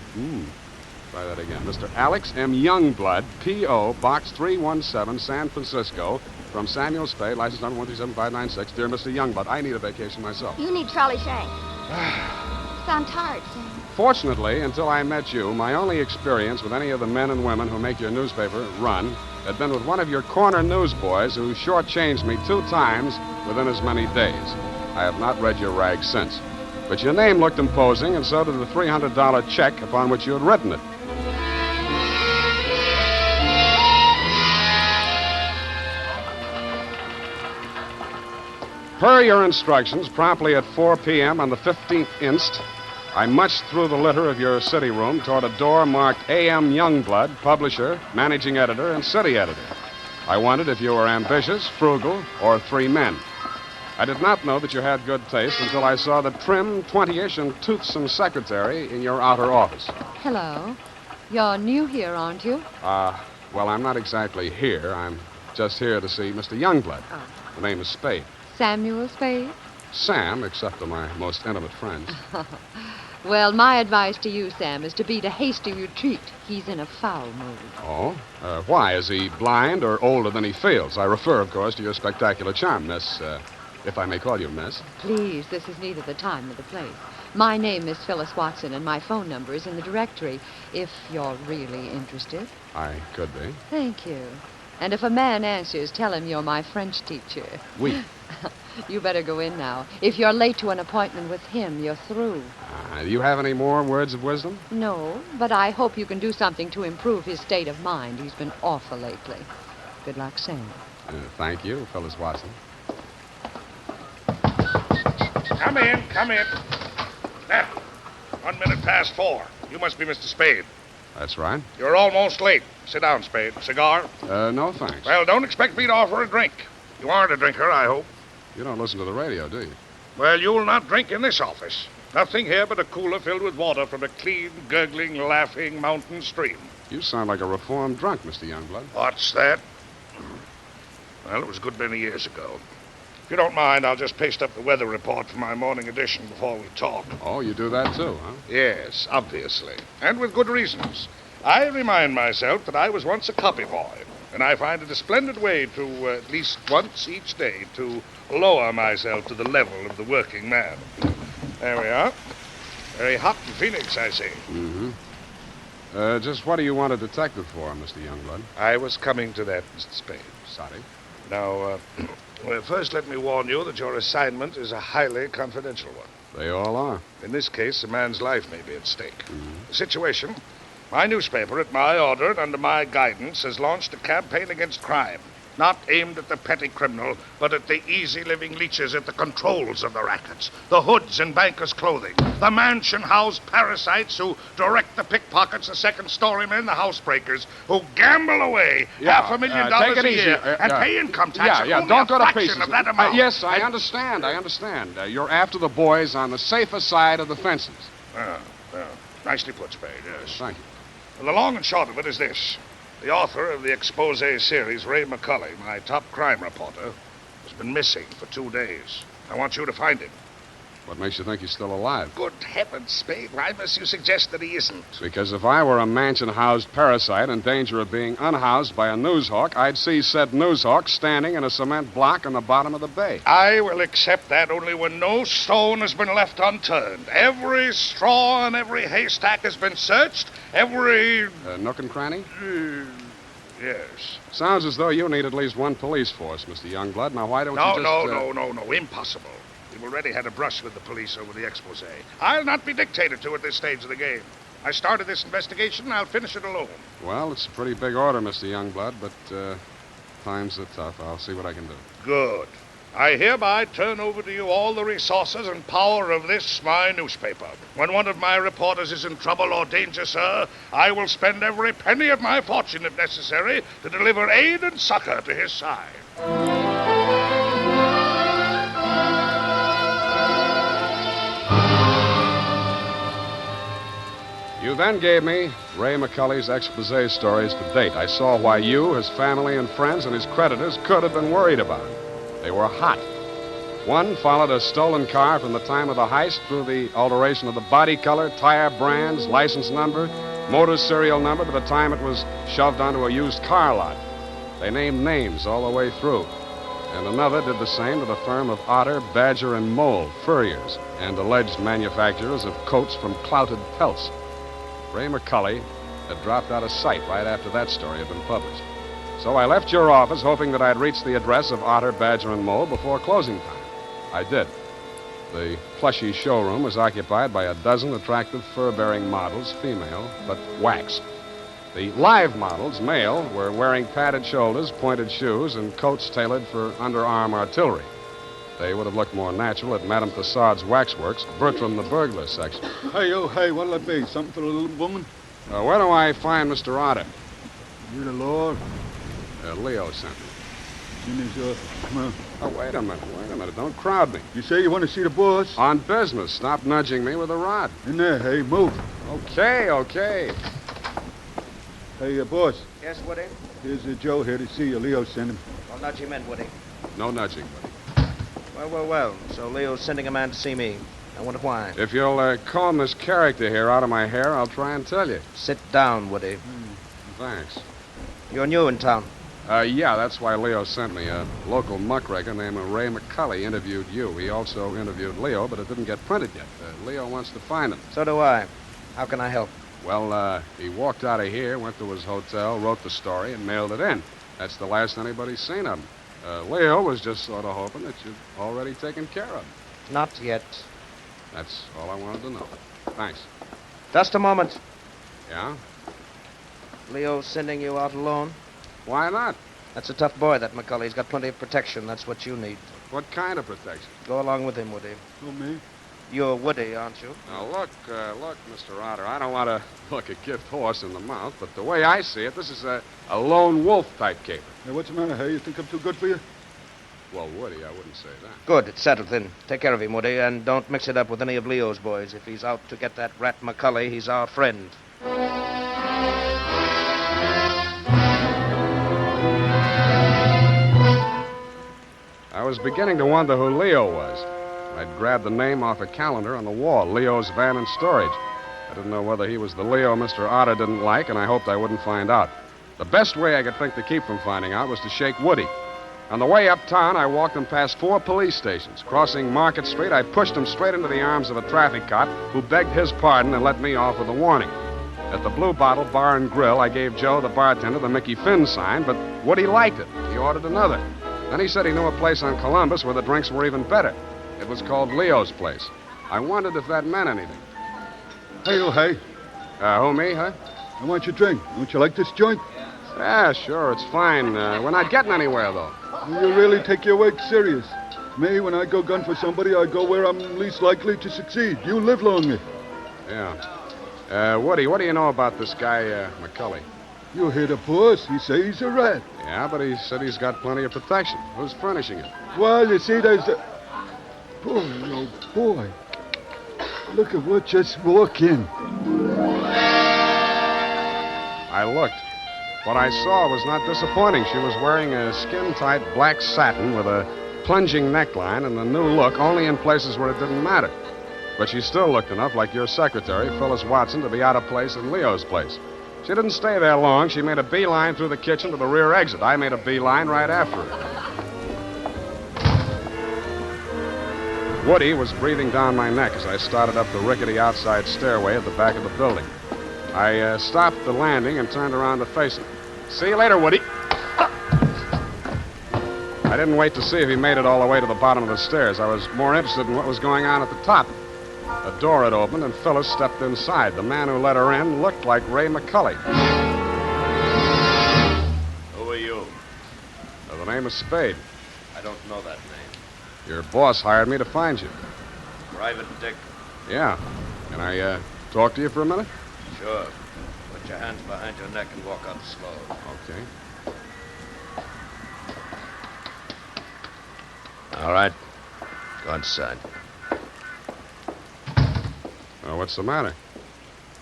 Try that again. Mr. Alex M. Youngblood, P.O., Box 317, San Francisco, from Samuel Spade, license number 137-596. Dear Mr. Youngblood, I need a vacation myself. You need Charlie Shank. You sound tired, Sam. Fortunately, until I met you, my only experience with any of the men and women who make your newspaper run had been with one of your corner newsboys who shortchanged me 2 times within as many days. I have not read your rag since. But your name looked imposing, and so did the $300 check upon which you had written it. Per your instructions, promptly at 4 p.m. on the 15th inst., I munched through the litter of your city room toward a door marked A.M. Youngblood, publisher, managing editor, and city editor. I wondered if you were ambitious, frugal, or 3 men. I did not know that you had good taste until I saw the trim, 20-ish, and toothsome secretary in your outer office. Hello. You're new here, aren't you? Well, I'm not exactly here. I'm just here to see Mr. Youngblood. Oh. The name is Spade. Samuel Spade? Sam, except to my most intimate friends. Well, my advice to you, Sam, is to beat a hasty retreat. He's in a foul mood. Oh? Why? Is he blind or older than he feels? I refer, of course, to your spectacular charm, Miss, if I may call you Miss. Please, this is neither the time nor the place. My name is Phyllis Watson, and my phone number is in the directory, if you're really interested. I could be. Thank you. And if a man answers, tell him you're my French teacher. Oui. You better go in now. If you're late to an appointment with him, you're through. Do you have any more words of wisdom? No, but I hope you can do something to improve his state of mind. He's been awful lately. Good luck, Sam. Thank you, Phyllis Watson. Come in, come in. Now, 1 minute past 4. You must be Mr. Spade. That's right. You're almost late. Sit down, Spade. Cigar? No, thanks. Well, don't expect me to offer a drink. You aren't a drinker, I hope. You don't listen to the radio, do you? Well, you'll not drink in this office. Nothing here but a cooler filled with water from a clean, gurgling, laughing mountain stream. You sound like a reformed drunk, Mr. Youngblood. What's that? Well, it was a good many years ago. If you don't mind, I'll just paste up the weather report for my morning edition before we talk. Oh, you do that too, huh? Yes, obviously. And with good reasons. I remind myself that I was once a copy boy, and I find it a splendid way to, at least once each day, to lower myself to the level of the working man. There we are. Very hot in Phoenix, I see. Mm-hmm. Just what do you want a detective for, Mr. Youngblood? I was coming to that, Mr. Spade. Sorry. Now, well, first let me warn you that your assignment is a highly confidential one. They all are. In this case, a man's life may be at stake. Mm-hmm. The situation, my newspaper, at my order and under my guidance, has launched a campaign against crime. Not aimed at the petty criminal, but at the easy-living leeches at the controls of the rackets, the hoods in bankers' clothing, the mansion-house parasites who direct the pickpockets, the second-story men, the housebreakers, who gamble away $500,000 a year and pay income tax. Don't go to pieces. Of that amount. Yes, I understand. You're after the boys on the safer side of the fences. Nicely put, Spade, yes. Thank you. Well, the long and short of it is this. The author of the expose series, Ray McCulley, my top crime reporter, has been missing for 2 days. I want you to find him. What makes you think he's still alive? Good heavens, Spade. Why must you suggest that he isn't? Because if I were a mansion-housed parasite in danger of being unhoused by a newshawk, I'd see said newshawk standing in a cement block on the bottom of the bay. I will accept that only when no stone has been left unturned. Every straw and every haystack has been searched. Every... nook and cranny? Yes. Sounds as though you need at least one police force, Mr. Youngblood. Now, why don't you just... No. Impossible. We've already had a brush with the police over the expose. I'll not be dictated to at this stage of the game. I started this investigation, and I'll finish it alone. Well, it's a pretty big order, Mr. Youngblood, but times are tough. I'll see what I can do. Good. I hereby turn over to you all the resources and power of this, my newspaper. When one of my reporters is in trouble or danger, sir, I will spend every penny of my fortune, if necessary, to deliver aid and succor to his side. You then gave me Ray McCulley's expose stories to date. I saw why you, his family and friends, and his creditors could have been worried about him. They were hot. One followed a stolen car from the time of the heist through the alteration of the body color, tire brands, license number, motor serial number by the time it was shoved onto a used car lot. They named names all the way through. And another did the same to the firm of Otter, Badger, and Mole, furriers, and alleged manufacturers of coats from clouted pelts. Ray McCulley had dropped out of sight right after that story had been published. So I left your office hoping that I'd reach the address of Otter, Badger, and Mole before closing time. I did. The plushy showroom was occupied by a dozen attractive fur-bearing models, female, but wax. The live models, male, were wearing padded shoulders, pointed shoes, and coats tailored for underarm artillery. They would have looked more natural at Madame Tussaud's waxworks, Bertram the burglar section. Hey, what'll it be? Something for the little woman? Where do I find Mr. Otter? You the Lord? Leo sent me. In his office. Come on. Oh, wait a minute. Don't crowd me. You say you want to see the boss? On business. Stop nudging me with a rod. In there, hey, move. Okay. Hey, boss. Yes, Woody? Here's Joe here to see you. Leo sent him. I'll nudge him in, Woody. No nudging, buddy. Well. So Leo's sending a man to see me. I wonder why. If you'll comb this character here out of my hair, I'll try and tell you. Sit down, Woody. Thanks. You're new in town. Yeah, that's why Leo sent me. A local muckraker named Ray McCulley interviewed you. He also interviewed Leo, but it didn't get printed yet. Leo wants to find him. So do I. How can I help? Well, he walked out of here, went to his hotel, wrote the story, and mailed it in. That's the last anybody's seen of him. Leo was just sort of hoping that you'd already taken care of him. Not yet. That's all I wanted to know. Thanks. Just a moment. Yeah? Leo's sending you out alone? Why not? That's a tough boy, that McCully. He's got plenty of protection. That's what you need. What kind of protection? Go along with him, Woody. Who, me? You're Woody, aren't you? Now, look, Mr. Otter, I don't want to look a gift horse in the mouth, but the way I see it, this is a lone wolf type caper. Hey, what's the matter, hey? You think I'm too good for you? Well, Woody, I wouldn't say that. Good. It's settled then. Take care of him, Woody, and don't mix it up with any of Leo's boys. If he's out to get that rat McCully, he's our friend. I was beginning to wonder who Leo was. I'd grabbed the name off a calendar on the wall, Leo's Van and Storage. I didn't know whether he was the Leo Mr. Otter didn't like, and I hoped I wouldn't find out. The best way I could think to keep from finding out was to shake Woody. On the way uptown, I walked him past 4 police stations. Crossing Market Street, I pushed him straight into the arms of a traffic cop who begged his pardon and let me off with a warning. At the Blue Bottle Bar and Grill, I gave Joe, the bartender, the Mickey Finn sign, but Woody liked it. He ordered another. Then he said he knew a place on Columbus where the drinks were even better. It was called Leo's Place. I wondered if that meant anything. Hey, oh, hey. Who, me, huh? I want your drink. Don't you like this joint? Yeah, sure, it's fine. We're not getting anywhere, though. You really take your work serious. Me, when I go gun for somebody, I go where I'm least likely to succeed. You live longer. Yeah. Woody, what do you know about this guy, McCully? You hear the boss. He says he's a rat. Yeah, but he said he's got plenty of protection. Who's furnishing it? Well, you see, there's the... Boy, oh, boy. Look at what just walked in. I looked. What I saw was not disappointing. She was wearing a skin-tight black satin with a plunging neckline and a new look only in places where it didn't matter. But she still looked enough like your secretary, Phyllis Watson, to be out of place in Leo's place. She didn't stay there long. She made a beeline through the kitchen to the rear exit. I made a beeline right after her. Woody was breathing down my neck as I started up the rickety outside stairway at the back of the building. I stopped the landing and turned around to face him. See you later, Woody. I didn't wait to see if he made it all the way to the bottom of the stairs. I was more interested in what was going on at the top. A door had opened, and Phyllis stepped inside. The man who let her in looked like Ray McCully. Who are you? The name is Spade. I don't know that name. Your boss hired me to find you. Private Dick? Yeah. Can I talk to you for a minute? Sure. Put your hands behind your neck and walk up slow. Okay. All right. Go inside. What's the matter?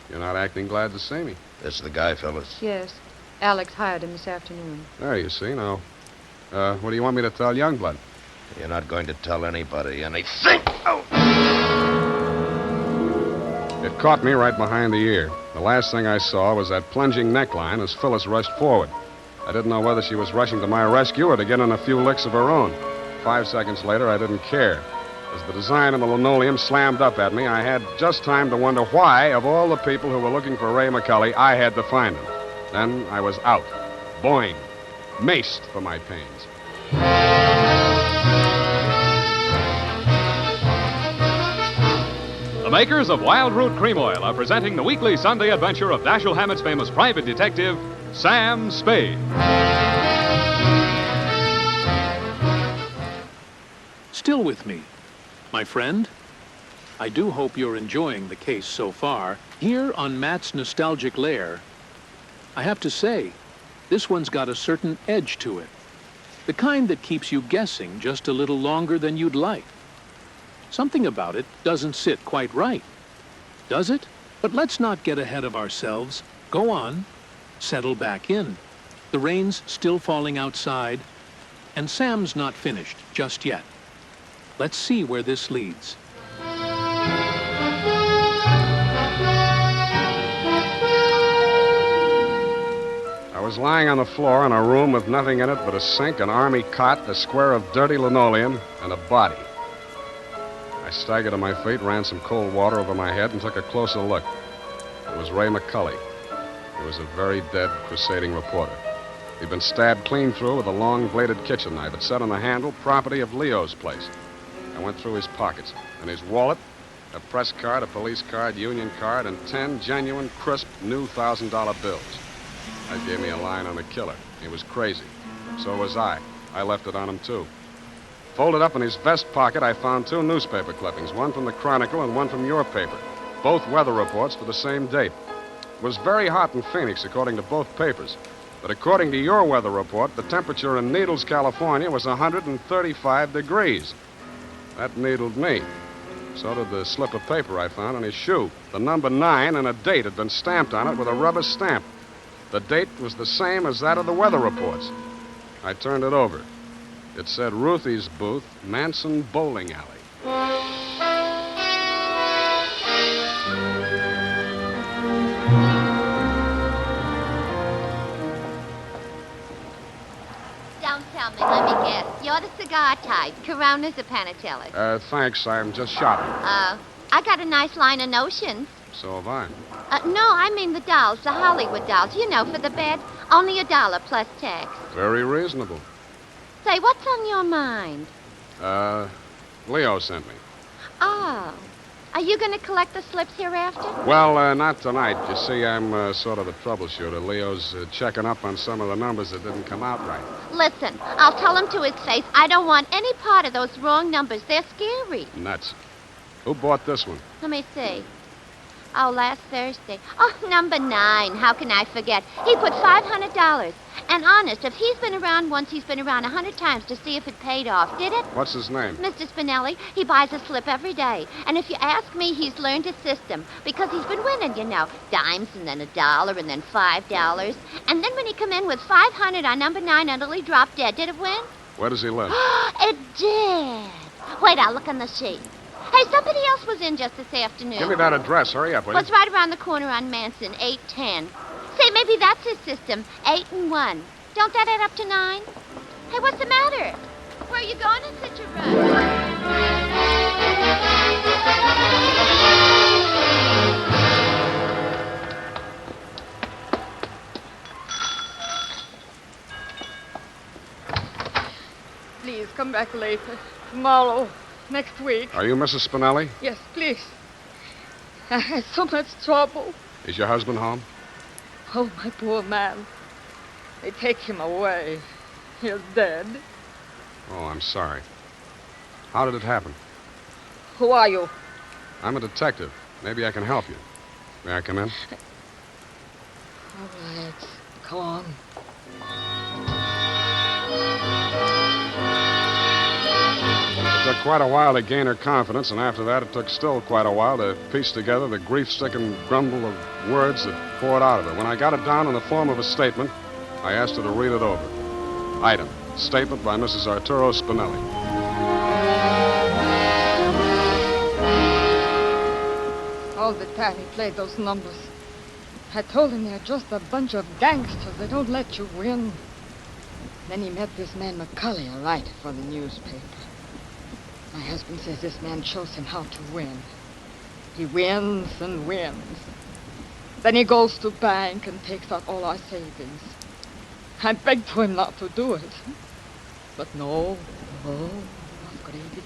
You're not acting glad to see me. This is the guy, Phyllis. Yes. Alex hired him this afternoon. There, you see. Now, what do you want me to tell Youngblood? You're not going to tell anybody anything. Oh! It caught me right behind the ear. The last thing I saw was that plunging neckline as Phyllis rushed forward. I didn't know whether she was rushing to my rescue or to get in a few licks of her own. 5 seconds later, I didn't care. As the design on the linoleum slammed up at me, I had just time to wonder why, of all the people who were looking for Ray McCully, I had to find him. Then I was out. Boing. Maced for my pains. The makers of Wild Root Cream Oil are presenting the weekly Sunday adventure of Dashiell Hammett's famous private detective, Sam Spade. Still with me, my friend? I do hope you're enjoying the case so far. Here on Matt's Nostalgic Lair, I have to say, this one's got a certain edge to it. The kind that keeps you guessing just a little longer than you'd like. Something about it doesn't sit quite right. Does it? But let's not get ahead of ourselves. Go on. Settle back in. The rain's still falling outside, and Sam's not finished just yet. Let's see where this leads. I was lying on the floor in a room with nothing in it but a sink, an army cot, a square of dirty linoleum, and a body. I staggered to my feet, ran some cold water over my head, and took a closer look. It was Ray McCully. He was a very dead crusading reporter. He'd been stabbed clean through with a long-bladed kitchen knife. It said on the handle, property of Leo's place. I went through his pockets. In his wallet, a press card, a police card, union card, and 10 genuine, crisp, new $1,000 bills. That gave me a line on the killer. He was crazy. So was I. I left it on him, too. Folded up in his vest pocket, I found 2 newspaper clippings, one from the Chronicle and one from your paper. Both weather reports for the same date. It was very hot in Phoenix, according to both papers. But according to your weather report, the temperature in Needles, California was 135 degrees. That needled me. So did the slip of paper I found on his shoe. The number 9 and a date had been stamped on it with a rubber stamp. The date was the same as that of the weather reports. I turned it over. It said Ruthie's Booth, Manson Bowling Alley. Don't tell me, let me guess. You're the cigar type, Coronas or Panatellas? Thanks, I'm just shopping. I got a nice line of notions. So have I. No, I mean the dolls, the Hollywood dolls, you know, for the bed. Only $1 plus tax. Very reasonable. Say, what's on your mind? Leo sent me. Oh. Are you going to collect the slips hereafter? Well, not tonight. You see, I'm sort of a troubleshooter. Leo's checking up on some of the numbers that didn't come out right. Listen, I'll tell him to his face I don't want any part of those wrong numbers. They're scary. Nuts. Who bought this one? Let me see. Oh, last Thursday. Oh, number 9. How can I forget? He put $500. And honest, if he's been around once, he's been around 100 times to see if it paid off. Did it? What's his name? Mr. Spinelli. He buys a slip every day. And if you ask me, he's learned his system. Because he's been winning, you know. Dimes and then $1 and then $5. And then when he come in with 500 on number 9 until he dropped dead, did it win? Where does he live? It did. Wait, I'll look on the sheet. Hey, somebody else was in just this afternoon. Give me that address. Hurry up, will you? Well, it's right around the corner on Manson, 810. Say, maybe that's his system, 8 and 1. Don't that add up to 9? Hey, what's the matter? Where are you going in such a rush? Please, come back later. Tomorrow. Next week. Are you Mrs. Spinelli? Yes, please. I had so much trouble. Is your husband home? Oh, my poor man. They take him away. He's dead. Oh, I'm sorry. How did it happen? Who are you? I'm a detective. Maybe I can help you. May I come in? All right. Come on. It took quite a while to gain her confidence, and after that, it took still quite a while to piece together the grief-stricken grumble of words that poured out of her. When I got it down in the form of a statement, I asked her to read it over. Item, statement by Mrs. Arturo Spinelli. All the time he played those numbers. I told him they're just a bunch of gangsters. They don't let you win. Then he met this man McCulley, a writer for the newspaper. My husband says this man shows him how to win. He wins and wins. Then he goes to bank and takes out all our savings. I begged for him not to do it. But no, Grady.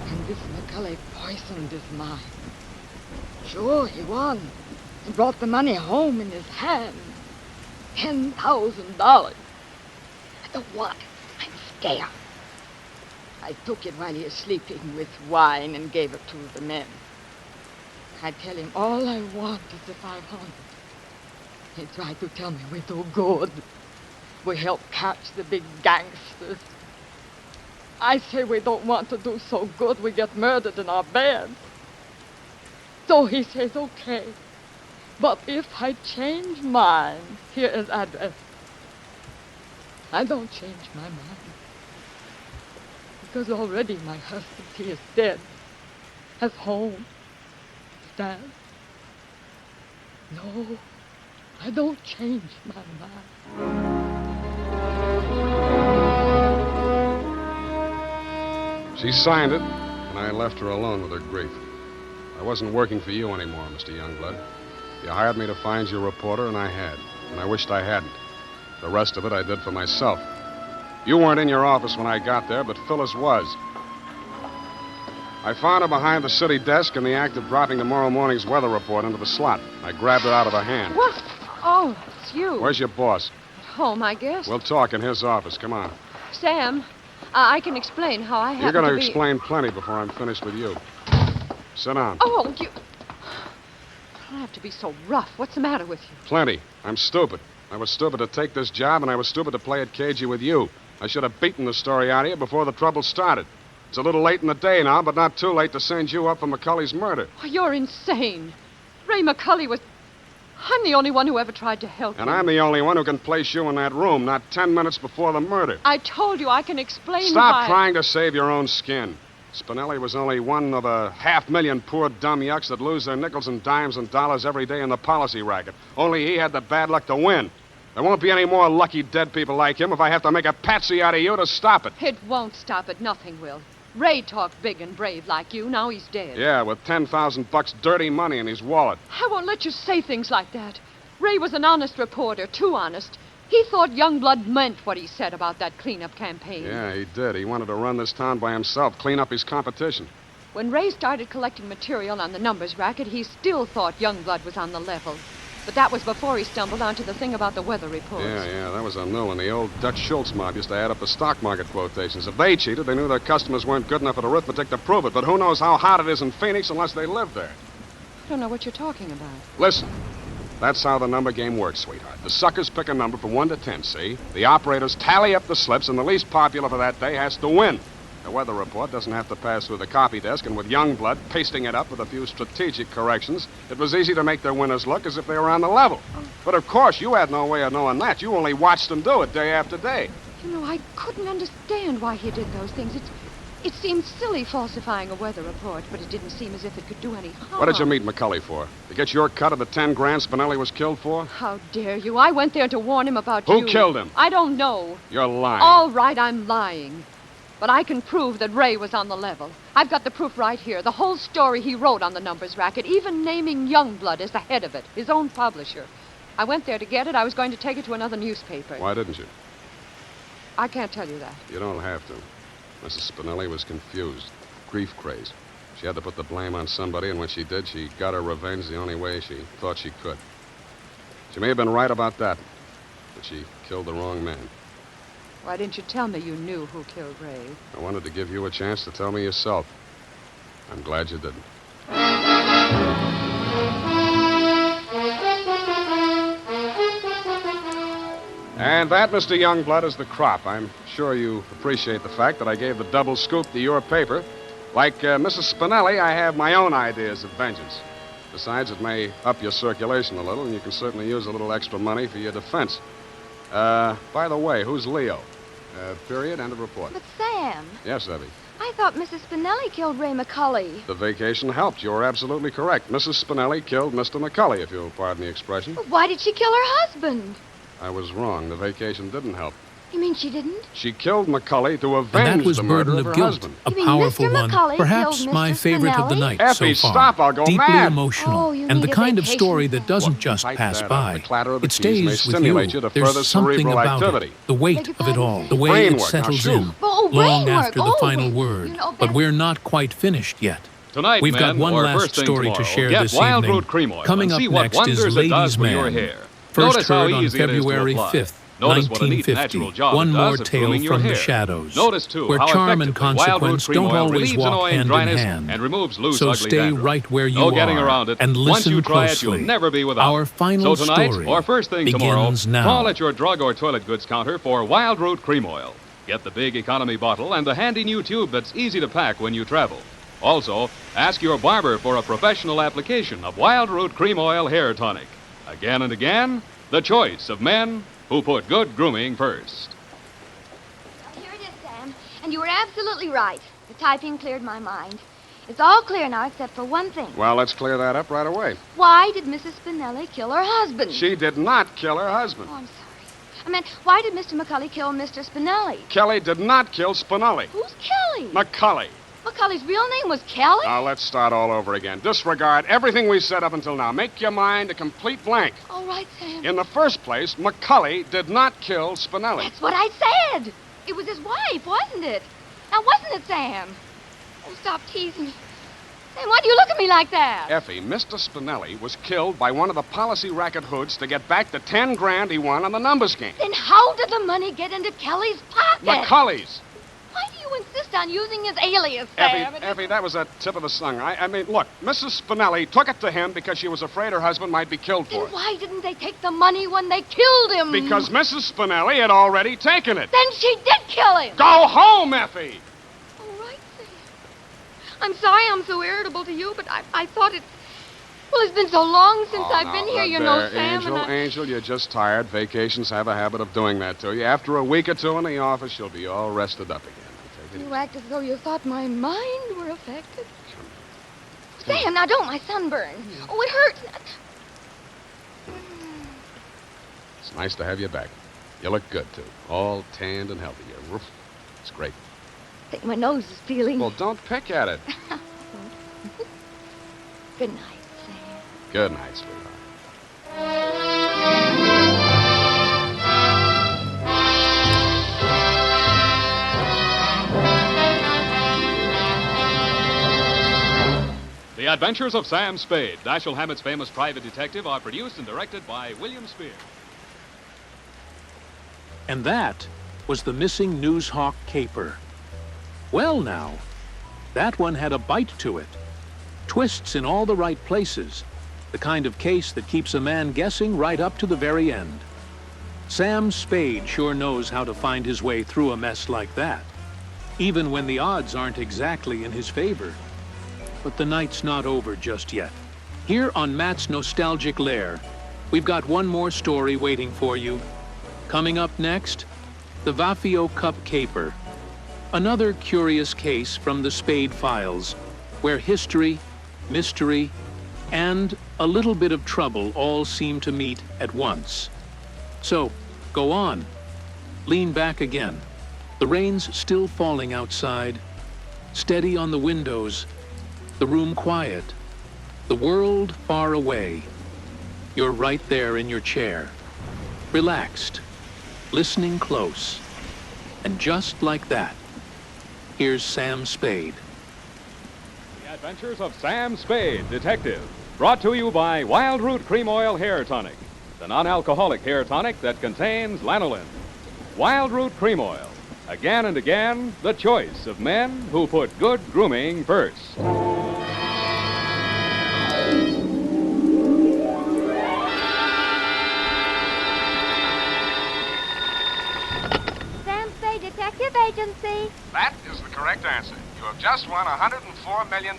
And this McCulley poisoned his mind. Sure, he won. He brought the money home in his hand. $10,000. I don't want it. I'm scared. I took it while he was sleeping with wine and gave it to the men. I tell him all I want is the 500. He tried to tell me we do good. We help catch the big gangsters. I say we don't want to do so good we get murdered in our beds. So he says, okay. But if I change mine, here is address. I don't change my mind. Because already my husband, he is dead. Has home. Dad. No, I don't change my mind. She signed it, and I left her alone with her grief. I wasn't working for you anymore, Mr. Youngblood. You hired me to find your reporter, and I had. And I wished I hadn't. The rest of it I did for myself. You weren't in your office when I got there, but Phyllis was. I found her behind the city desk in the act of dropping tomorrow morning's weather report into the slot. I grabbed it out of her hand. What? Oh, it's you. Where's your boss? At home, I guess. We'll talk in his office. Come on. Sam, I can explain how I You're happen going to to be... explain plenty before I'm finished with you. Sit down. Oh, you... I don't have to be so rough. What's the matter with you? Plenty. I'm stupid. I was stupid to take this job, and I was stupid to play it cagey with you. I should have beaten the story out of you before the trouble started. It's a little late in the day now, but not too late to send you up for McCully's murder. Oh, you're insane. Ray McCully was... I'm the only one who ever tried to help And him. I'm the only one who can place you in that room, not 10 minutes before the murder. I told you I can explain Stop why... trying to save your own skin. Spinelli was only one of a 500,000 poor dumb yucks that lose their nickels and dimes and dollars every day in the policy racket. Only he had the bad luck to win. There won't be any more lucky dead people like him if I have to make a patsy out of you to stop it. It won't stop it. Nothing will. Ray talked big and brave like you. Now he's dead. Yeah, with $10,000 dirty money in his wallet. I won't let you say things like that. Ray was an honest reporter, too honest. He thought Youngblood meant what he said about that cleanup campaign. Yeah, he did. He wanted to run this town by himself, clean up his competition. When Ray started collecting material on the numbers racket, he still thought Youngblood was on the level. But that was before he stumbled onto the thing about the weather reports. Yeah, that was a new one. The old Dutch Schultz mob used to add up the stock market quotations. If they cheated, they knew their customers weren't good enough at arithmetic to prove it. But who knows how hot it is in Phoenix unless they live there? I don't know what you're talking about. Listen, that's how the number game works, sweetheart. The suckers pick a number from 1 to 10, see? The operators tally up the slips, and the least popular for that day has to win. The weather report doesn't have to pass through the copy desk, and with Youngblood pasting it up with a few strategic corrections, it was easy to make their winners look as if they were on the level. But of course, you had no way of knowing that. You only watched them do it day after day. You know, I couldn't understand why he did those things. It seemed silly falsifying a weather report, but it didn't seem as if it could do any harm. What did you meet McCully for? To get your cut of the 10 grand Spinelli was killed for? How dare you? I went there to warn him about Who you. killed him? I don't know. You're lying. All right, I'm lying. But I can prove that Ray was on the level. I've got the proof right here. The whole story he wrote on the numbers racket, even naming Youngblood as the head of it, his own publisher. I went there to get it. I was going to take it to another newspaper. Why didn't you? I can't tell you that. You don't have to. Mrs. Spinelli was confused, grief-crazed. She had to put the blame on somebody, and when she did, she got her revenge the only way she thought she could. She may have been right about that, but she killed the wrong man. Why didn't you tell me you knew who killed Ray? I wanted to give you a chance to tell me yourself. I'm glad you didn't. And that, Mr. Youngblood, is the crop. I'm sure you appreciate the fact that I gave the double scoop to your paper. Like Mrs. Spinelli, I have my own ideas of vengeance. Besides, it may up your circulation a little, and you can certainly use a little extra money for your defense. By the way, who's Leo? Period, end of report. But Sam, Yes, Evie. I thought Mrs. Spinelli killed Ray McCully. The vacation helped. You're absolutely correct. Mrs. Spinelli killed Mr. McCully, if you'll pardon the expression. But why did she kill her husband? I was wrong. The vacation didn't help. You mean she didn't? She killed McCully to And avenge that was the murder Burden of her of Guilt, husband. a You mean powerful Mr. one, McCully perhaps killed my Mr. favorite of the Spinelli? night Effie, so far. stop, I'll go Deeply mad. emotional, Oh, you and the need a kind of vacation story from that doesn't Well, just type pass that up. by. The clatter of the It keys stays may with stimulate you to There's further something cerebral about activity. it, the weight of it all, the way Brain it work. Now, settles shoot. in, Oh, long brain work. after the Oh, final you word. know, But we're not quite finished yet. Tonight, We've got men, one or last first thing story tomorrow, to share get this Wild evening. Root Cream Oil Coming and up see what next wonders is it does Ladies' for your Man. hair. First Notice how heard on easy it is to February apply. 5th, Notice what a neat 1950. natural job One it more does at tale grooming your from the hair. shadows, Notice, too, where how charm and effectively Wild Root consequence Cream don't Oil always relieves walk annoying hand in dryness hand. and removes loose, So ugly stay dandruff. right where you No are getting around it. and Once listen you try closely. it, you'll never be without. Our final So tonight, story or first thing tomorrow, begins now. call at your drug or toilet goods counter for Wild Root Cream Oil. Get the big economy bottle and the handy new tube that's easy to pack when you travel. Also, ask your barber for a professional application of Wild Root Cream Oil Hair Tonic. Again and again, the choice of men who put good grooming first. Here it is, Sam. And you were absolutely right. The typing cleared my mind. It's all clear now except for one thing. Well, let's clear that up right away. Why did Mrs. Spinelli kill her husband? She did not kill her husband. Oh, I'm sorry. I meant, why did Mr. McCully kill Mr. Spinelli? Kelly did not kill Spinelli. Who's Kelly? McCully. McCully's real name was Kelly? Now, let's start all over again. Disregard everything we said up until now. Make your mind a complete blank. All right, Sam. In the first place, McCully did not kill Spinelli. That's what I said. It was his wife, wasn't it? Now, wasn't it, Sam? Oh, stop teasing me. Sam, why do you look at me like that? Effie, Mr. Spinelli was killed by one of the policy racket hoods to get back the 10 grand he won on the numbers game. Then how did the money get into Kelly's pocket? McCully's. Why do you insist on using his alias, Sam? Effie, that was a tip of the tongue. I mean, look, Mrs. Spinelli took it to him because she was afraid her husband might be killed for Then it. why didn't they take the money when they killed him? Because Mrs. Spinelli had already taken it. Then she did kill him. Go home, Effie! All right, Sam. I'm sorry I'm so irritable to you, but I thought it... Well, it's been so long since I've been here, you know, Sam, Angel, you're just tired. Vacations have a habit of doing that to you. After a week or two in the office, you'll be all rested up again. You act as though you thought my mind were affected. Sam, now don't my sunburn. Oh, it hurts. It's nice to have you back. You look good, too. All tanned and healthy. It's great. I think my nose is peeling. Well, don't pick at it. Good night, Sam. Good night, sweetheart. The Adventures of Sam Spade, Dashiell Hammett's famous private detective, are produced and directed by William Spear. And that was the Missing Newshawk Caper. Well, now, that one had a bite to it. Twists in all the right places. The kind of case that keeps a man guessing right up to the very end. Sam Spade sure knows how to find his way through a mess like that, even when the odds aren't exactly in his favor. But the night's not over just yet. Here on Matt's Nostalgic Lair, we've got one more story waiting for you. Coming up next, the Vaphio Cup Caper. Another curious case from the Spade files, where history, mystery, and a little bit of trouble all seem to meet at once. So, go on. Lean back again. The rain's still falling outside. Steady on the windows. The room quiet. The world far away. You're right there in your chair. Relaxed. Listening close. And just like that, here's Sam Spade. The Adventures of Sam Spade, Detective. Brought to you by Wild Root Cream Oil Hair Tonic, the non-alcoholic hair tonic that contains lanolin. Wild Root Cream Oil. Again and again, the choice of men who put good grooming first. Sam Spade Detective Agency. That is the correct answer. You have just won $104 million,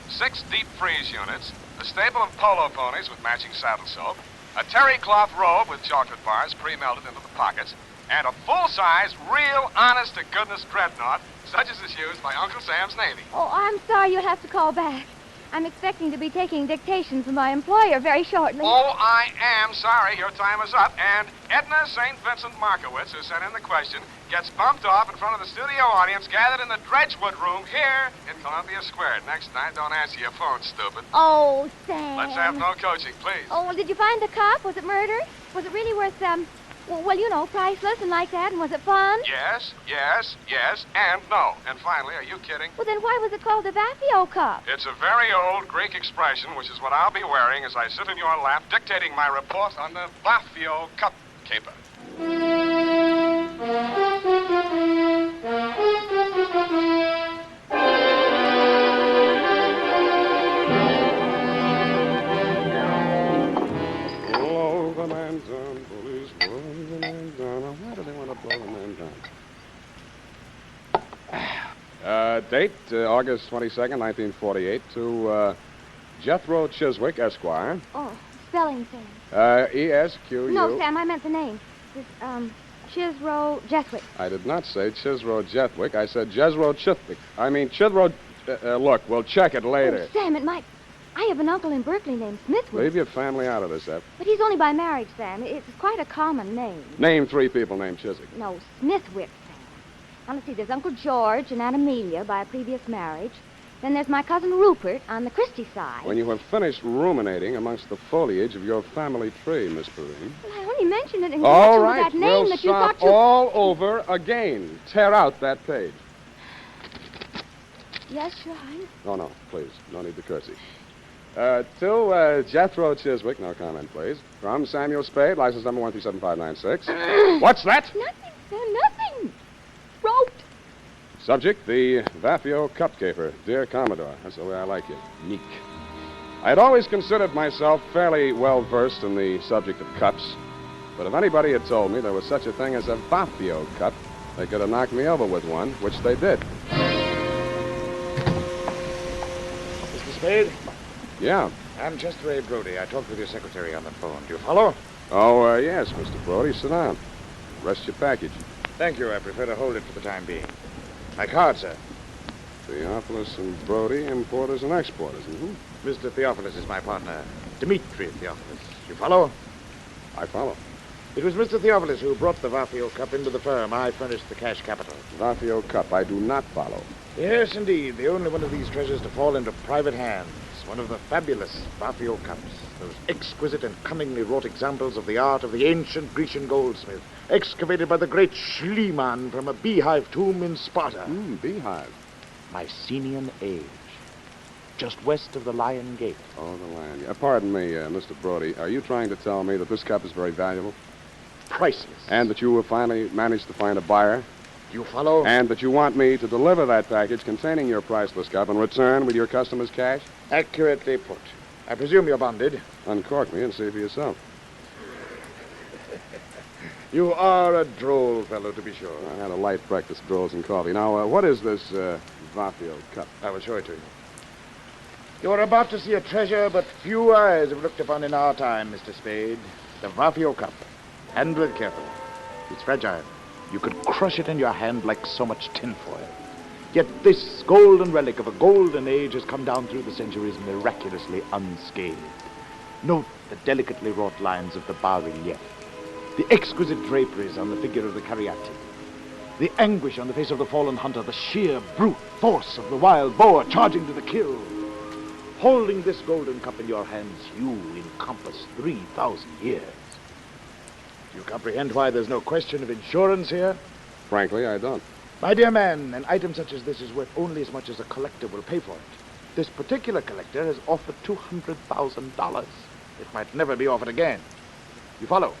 6 deep freeze units, a stable of polo ponies with matching saddle soap, a terry cloth robe with chocolate bars pre-melted into the pockets, and a full-size, real, honest-to-goodness dreadnought, such as is used by Uncle Sam's Navy. Oh, I'm sorry you'll have to call back. I'm expecting to be taking dictation from my employer very shortly. Oh, I am sorry. Your time is up. And Edna St. Vincent Markowitz, who sent in the question, gets bumped off in front of the studio audience gathered in the Dredgewood room here in Columbia Square. Next night, don't answer your phone, stupid. Oh, Sam. Let's have no coaching, please. Oh, well, did you find the cup? Was it murder? Was it really worth, well, you know, priceless and like that? And was it fun? Yes, and no. And finally, are you kidding? Well, then why was it called the Vaphio Cup? It's a very old Greek expression, which is what I'll be wearing as I sit in your lap dictating my report on the Vaphio Cup Caper. Blow the man down, police, blow the man down. Now, why do they want to blow the man down? Date, August 22nd, 1948, to Jethro Chiswick, Esquire. Oh, spelling, Sam. E-S-Q-U. No, Sam, I meant the name. This, Chisro Jethwick. I did not say Chisro Jethwick. I said Jethro Chithwick. I mean, Chithro... look, we'll check it later. Oh, Sam, it might... I have an uncle in Berkeley named Smithwick. Leave your family out of this, Ep. But he's only by marriage, Sam. It's quite a common name. Name 3 people named Chiswick. No, Smithwick, Sam. Now, let's see, there's Uncle George and Aunt Amelia by a previous marriage. Then there's my cousin Rupert on the Christie side. When you have finished ruminating amongst the foliage of your family tree, Miss Perrine. Well, I only mentioned it in All connection right, with that name we'll that you start thought you... all over again. Tear out that page. Yes, Your Highness. Oh, no, please. No need to curtsy. To Jethro Chiswick, no comment, please. From Samuel Spade, license number 1375596. What's that? Nothing, sir, nothing. Wrote. Subject, the Vaphio Cup Caper. Dear Commodore, that's the way I like you. Neek. I had always considered myself fairly well versed in the subject of cups, but if anybody had told me there was such a thing as a Vaphio Cup, they could have knocked me over with one, which they did. Mr. Spade? Yeah. I'm Chester A. Brody. I talked with your secretary on the phone. Do you follow? Oh, yes, Mr. Brody. Sit down. Rest your package. Thank you. I prefer to hold it for the time being. My card, sir. Theophilus and Brody, importers and exporters. Mm-hmm. Mr. Theophilus is my partner, Dimitri Theophilus. You follow? I follow. It was Mr. Theophilus who brought the Vaphio Cup into the firm. I furnished the cash capital. Vaphio Cup, I do not follow. Yes, indeed. The only one of these treasures to fall into private hands. One of the fabulous Vaphio Cups. Those exquisite and cunningly wrought examples of the art of the ancient Grecian goldsmith, excavated by the great Schliemann from a beehive tomb in Sparta. Beehive. Mycenaean age. Just west of the Lion Gate. Oh, the Lion Gate. Pardon me, Mr. Brody. Are you trying to tell me that this cup is very valuable? Priceless. And that you will finally manage to find a buyer? You follow? And that you want me to deliver that package containing your priceless cup and return with your customer's cash? Accurately put. I presume you're bonded. Uncork me and see for yourself. You are a droll fellow, to be sure. I had a light breakfast, rolls and coffee. Now, what is this Vaphio Cup? I will show it to you. You're about to see a treasure but few eyes have looked upon in our time, Mr. Spade. The Vaphio Cup. Handle it carefully. It's fragile. You could crush it in your hand like so much tinfoil. Yet this golden relic of a golden age has come down through the centuries miraculously unscathed. Note the delicately wrought lines of the bas-relief, the exquisite draperies on the figure of the caryatid, the anguish on the face of the fallen hunter, the sheer brute force of the wild boar charging to the kill. Holding this golden cup in your hands, you encompass 3,000 years. Do you comprehend why there's no question of insurance here? Frankly, I don't. My dear man, an item such as this is worth only as much as a collector will pay for it. This particular collector has offered $200,000. It might never be offered again. You follow?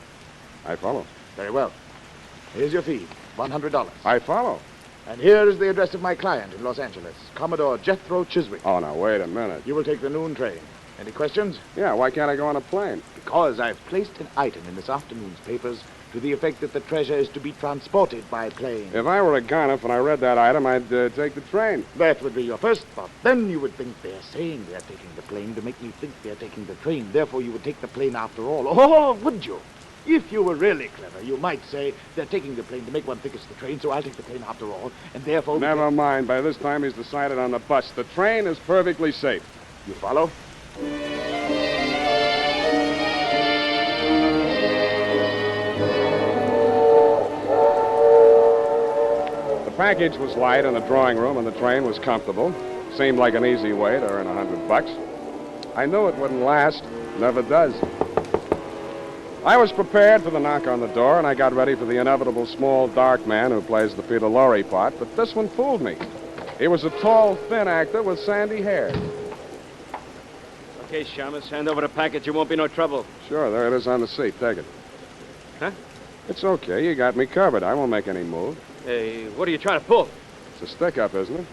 I follow. Very well. Here's your fee, $100. I follow. And here is the address of my client in Los Angeles, Commodore Jethro Chiswick. Oh, now, wait a minute. You will take the noon train. Any questions? Yeah, why can't I go on a plane? Because I've placed an item in this afternoon's papers to the effect that the treasure is to be transported by plane. If I were a gonif and I read that item, I'd take the train. That would be your first thought. Then you would think they're saying they're taking the plane to make me think they're taking the train. Therefore, you would take the plane after all. Oh, would you? If you were really clever, you might say they're taking the plane to make one think it's the train, so I'll take the plane after all, and therefore... Never mind. By this time, he's decided on the bus. The train is perfectly safe. You follow? The package was light in the drawing room, and the train was comfortable. Seemed like an easy way to earn $100. I knew it wouldn't last. Never does. I was prepared for the knock on the door, and I got ready for the inevitable small, dark man who plays the Peter Lorre part, but this one fooled me. He was a tall, thin actor with sandy hair. Okay, Shamus, hand over the package. It won't be no trouble. Sure, there it is on the seat. Take it. Huh? It's okay. You got me covered. I won't make any move. Hey, what are you trying to pull? It's a stick-up, isn't it?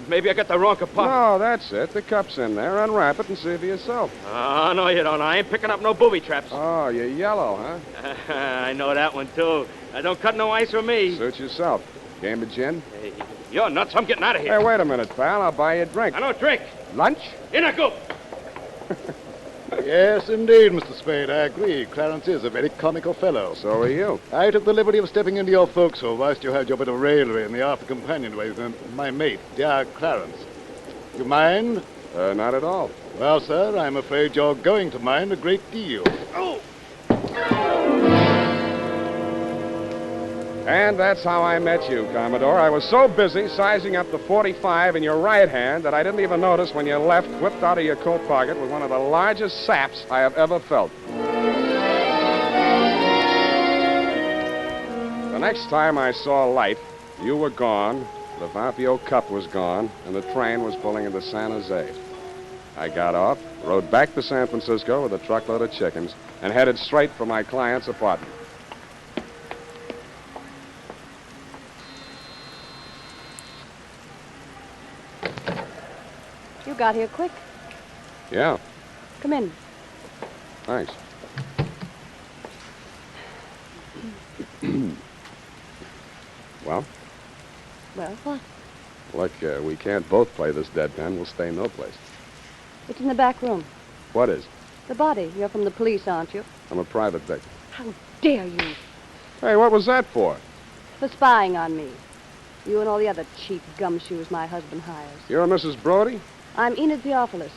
Maybe I got the wrong compartment. No, that's it. The cup's in there. Unwrap it and see for yourself. Oh, no, you don't. I ain't picking up no booby traps. Oh, you're yellow, huh? I know that one, too. Don't cut no ice for me. Suit yourself. Game of gin? Hey, you're nuts. I'm getting out of here. Hey, wait a minute, pal. I'll buy you a drink. I don't drink. Lunch? In I go. Yes, indeed, Mr. Spade. I agree. Clarence is a very comical fellow. So are you. I took the liberty of stepping into your forecastle whilst you had your bit of raillery in the after companionway with my mate, dear Clarence. You mind? Not at all. Well, sir, I'm afraid you're going to mind a great deal. Oh! And that's how I met you, Commodore. I was so busy sizing up the .45 in your right hand that I didn't even notice when you left, whipped out of your coat pocket with one of the largest saps I have ever felt. The next time I saw light, you were gone, the Vaphio Cup was gone, and the train was pulling into San Jose. I got off, rode back to San Francisco with a truckload of chickens, and headed straight for my client's apartment. You got here quick. Yeah, Come in. thanks. Well, Well, what? look, we can't both play this deadpan. We'll stay no place. It's in the back room. What is? The body. You're from the police, aren't you? I'm a private dick. How dare you? Hey, what was that for? For spying on me. You and all the other cheap gumshoes my husband hires. You're Mrs. Brody? I'm Enid Theophilus.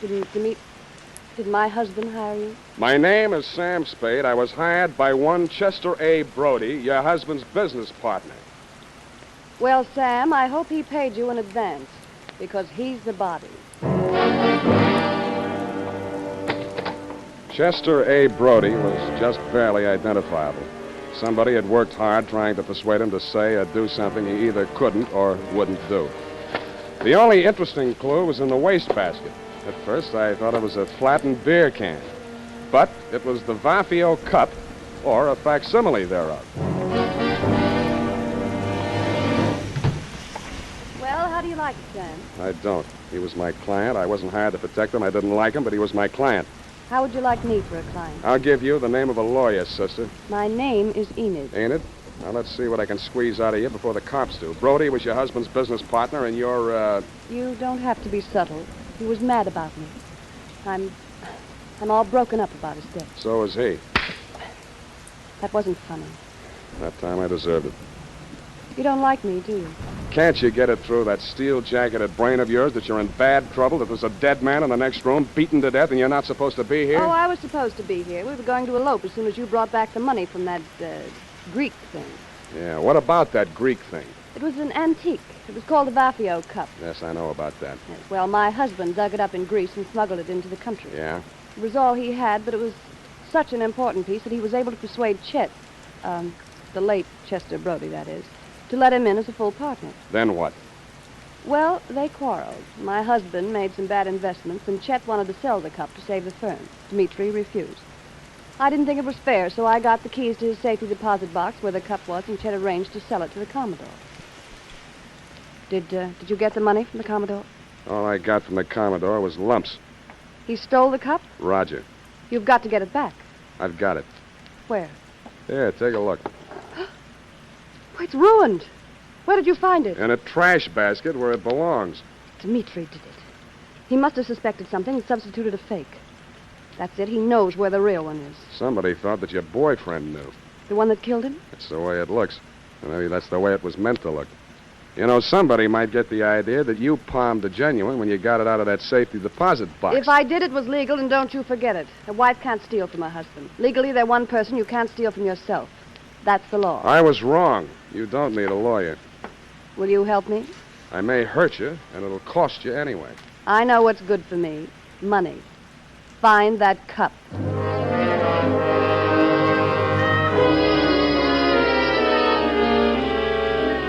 Did my husband hire you? My name is Sam Spade. I was hired by one Chester A. Brody, your husband's business partner. Well, Sam, I hope he paid you in advance, because he's the body. Chester A. Brody was just barely identifiable. Somebody had worked hard trying to persuade him to say or do something he either couldn't or wouldn't do. The only interesting clue was in the wastebasket. At first, I thought it was a flattened beer can. But it was the Vaphio Cup, or a facsimile thereof. Well, how do you like it, Sam? I don't. He was my client. I wasn't hired to protect him. I didn't like him, but he was my client. How would you like me for a client? I'll give you the name of a lawyer, sister. My name is Enid. Ain't it? Now, let's see what I can squeeze out of you before the cops do. Brody was your husband's business partner, and you're, You don't have to be subtle. He was mad about me. I'm all broken up about his death. So is he. That wasn't funny. That time I deserved it. You don't like me, do you? Can't you get it through that steel-jacketed brain of yours that you're in bad trouble, that there's a dead man in the next room, beaten to death, and you're not supposed to be here? Oh, I was supposed to be here. We were going to elope as soon as you brought back the money from that, Greek thing. Yeah, what about that Greek thing? It was an antique. It was called the Vaphio Cup. Yes, I know about that. Yes, well, my husband dug it up in Greece and smuggled it into the country. Yeah? It was all he had, but it was such an important piece that he was able to persuade Chet, the late Chester Brody, that is, to let him in as a full partner. Then what? Well, they quarreled. My husband made some bad investments, and Chet wanted to sell the cup to save the firm. Dmitri refused. I didn't think it was fair, so I got the keys to his safety deposit box where the cup was, and Chet arranged to sell it to the Commodore. Did you get the money from the Commodore? All I got from the Commodore was lumps. He stole the cup? Roger. You've got to get it back. I've got it. Where? Here, take a look. Oh, it's ruined. Where did you find it? In a trash basket where it belongs. Dmitri did it. He must have suspected something and substituted a fake. That's it. He knows where the real one is. Somebody thought that your boyfriend knew. The one that killed him? That's the way it looks. And maybe that's the way it was meant to look. You know, somebody might get the idea that you palmed the genuine when you got it out of that safety deposit box. If I did, it was legal, and don't you forget it. A wife can't steal from her husband. Legally, they're one person. You can't steal from yourself. That's the law. I was wrong. You don't need a lawyer. Will you help me? I may hurt you, and it'll cost you anyway. I know what's good for me. Money. Find that cup.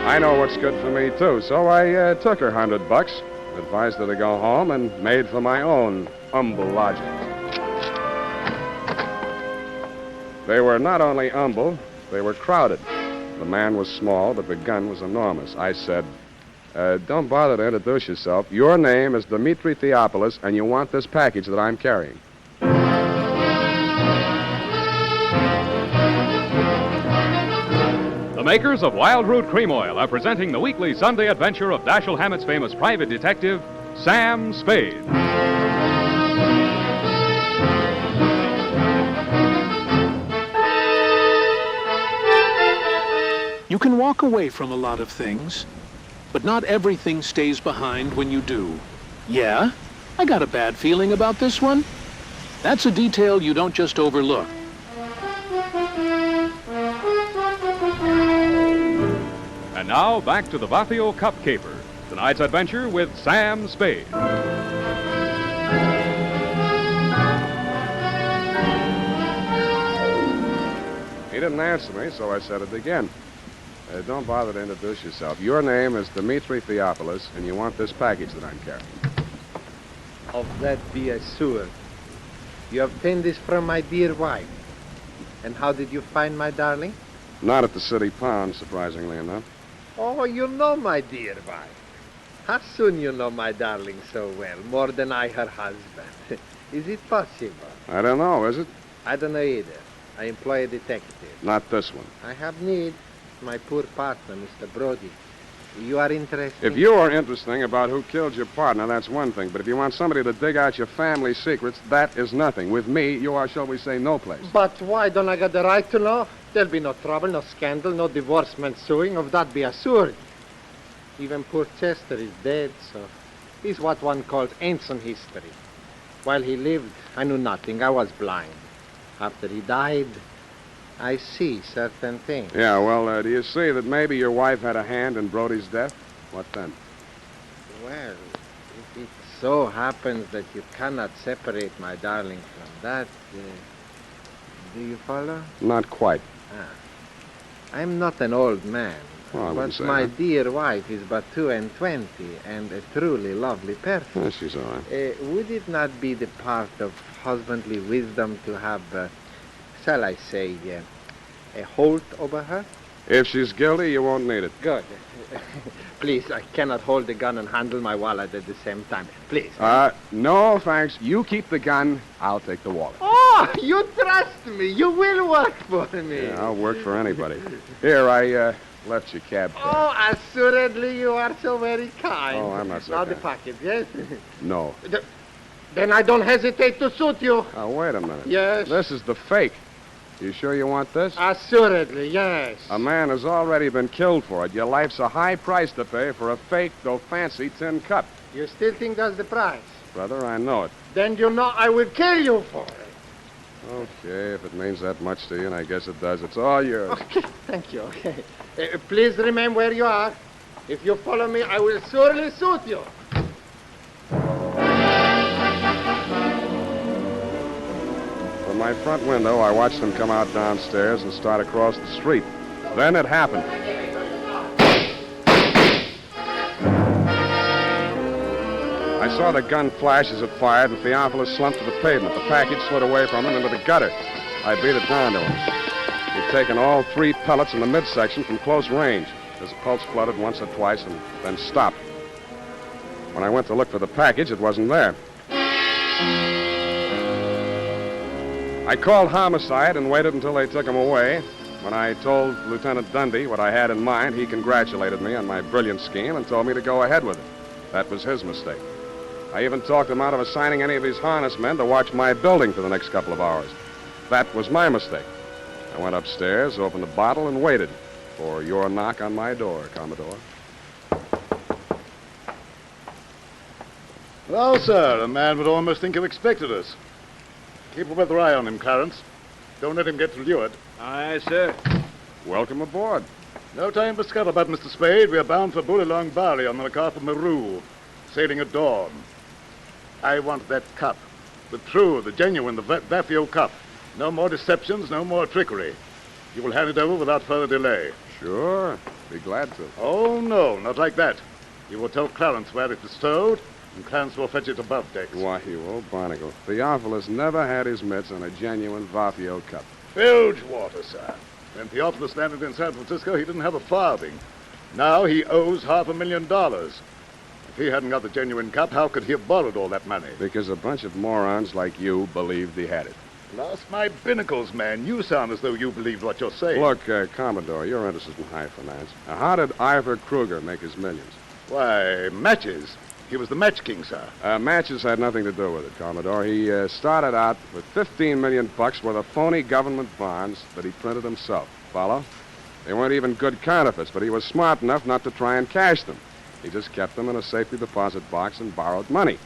I know what's good for me, too, so I took her $100, advised her to go home, and made for my own humble lodging. They were not only humble, they were crowded. The man was small, but the gun was enormous. I said, don't bother to introduce yourself. Your name is Dmitri Theophilus, and you want this package that I'm carrying. The makers of Wild Root Cream Oil are presenting the weekly Sunday adventure of Dashiell Hammett's famous private detective, Sam Spade. You can walk away from a lot of things, but not everything stays behind when you do. Yeah? I got a bad feeling about this one. That's a detail you don't just overlook. And now, back to the Vaphio Cup Caper, tonight's adventure with Sam Spade. He didn't answer me, so I said it again. Don't bother to introduce yourself. Your name is Dimitri Theophilus, and you want this package that I'm carrying. Of that be assured. You obtained this from my dear wife. And how did you find my darling? Not at the city pond, surprisingly enough. Oh, you know my dear wife. How soon you know my darling so well, more than I her husband? Is it possible? I don't know, is it? I don't know either. I employ a detective. Not this one. I have need. My poor partner, Mr. Brody. You are interested? If you are interesting about who killed your partner, that's one thing. But if you want somebody to dig out your family secrets, that is nothing. With me, you are, shall we say, no place. But why don't I get the right to know? There'll be no trouble, no scandal, no divorcement suing. Of that be assured. Even poor Chester is dead, so he's what one calls ancient history. While he lived, I knew nothing. I was blind. After he died, I see certain things. Yeah, well, do you see that maybe your wife had a hand in Brody's death? What then? Well, if it so happens that you cannot separate my darling from that, do you follow? Not quite. I'm not an old man, Well, I wouldn't but say my that. dear wife is but 22 and a truly lovely person. Yeah, she's all right. Would it not be the part of husbandly wisdom to have, shall I say, a hold over her? If she's guilty, you won't need it. Good. Please, I cannot hold the gun and handle my wallet at the same time. Please. No, thanks. You keep the gun. I'll take the wallet. Oh, you trust me. You will work for me. Yeah, I'll work for anybody. Here, I left your cab fare. Oh, assuredly you are so very kind. Oh, I'm not so Now kind. the package, yes? No. Then I don't hesitate to suit you. Oh, wait a minute. Yes? This is the fake. You sure you want this? Assuredly, yes. A man has already been killed for it. Your life's a high price to pay for a fake, though fancy, tin cup. You still think that's the price? Brother, I know it. Then you know I will kill you for it. Okay, if it means that much to you, and I guess it does, it's all yours. Okay, thank you. Okay. Please remain where you are. If you follow me, I will surely suit you. From my front window, I watched them come out downstairs and start across the street. Then it happened. I saw the gun flash as it fired, and Theophilus slumped to the pavement. The package slid away from him into the gutter. I beat it down to him. He'd taken all 3 pellets in the midsection from close range. His pulse flooded once or twice and then stopped. When I went to look for the package, it wasn't there. I called homicide and waited until they took him away. When I told Lieutenant Dundee what I had in mind, he congratulated me on my brilliant scheme and told me to go ahead with it. That was his mistake. I even talked him out of assigning any of his harness men to watch my building for the next couple of hours. That was my mistake. I went upstairs, opened the bottle, and waited for your knock on my door, Commodore. Well, sir, a man would almost think you expected us. Keep a weather eye on him, Clarence. Don't let him get lured. Aye, sir. Welcome aboard. No time for scuttlebutt, Mr. Spade. We are bound for Bullylong Bari on the lookout for Maru, sailing at dawn. I want that cup. The true, the genuine, the Vaphio Cup. No more deceptions, no more trickery. You will hand it over without further delay. Sure. Be glad to. Oh, no, not like that. You will tell Clarence where it is stowed, and Clarence will fetch it above decks. Why, you old barnacle. Theophilus never had his mitts on a genuine Vaphio Cup. Bilge water, sir. When Theophilus landed in San Francisco, he didn't have a farthing. Now he owes $500,000. If he hadn't got the genuine cup, how could he have borrowed all that money? Because a bunch of morons like you believed he had it. Lost my binnacles, man. You sound as though you believed what you're saying. Look, Commodore, you're interested in high finance. Now, how did Ivor Kruger make his millions? Why, matches. He was the match king, sir. Matches had nothing to do with it, Commodore. He started out with $15 million worth of phony government bonds that he printed himself. Follow? They weren't even good counterfeits, but he was smart enough not to try and cash them. He just kept them in a safety deposit box and borrowed money.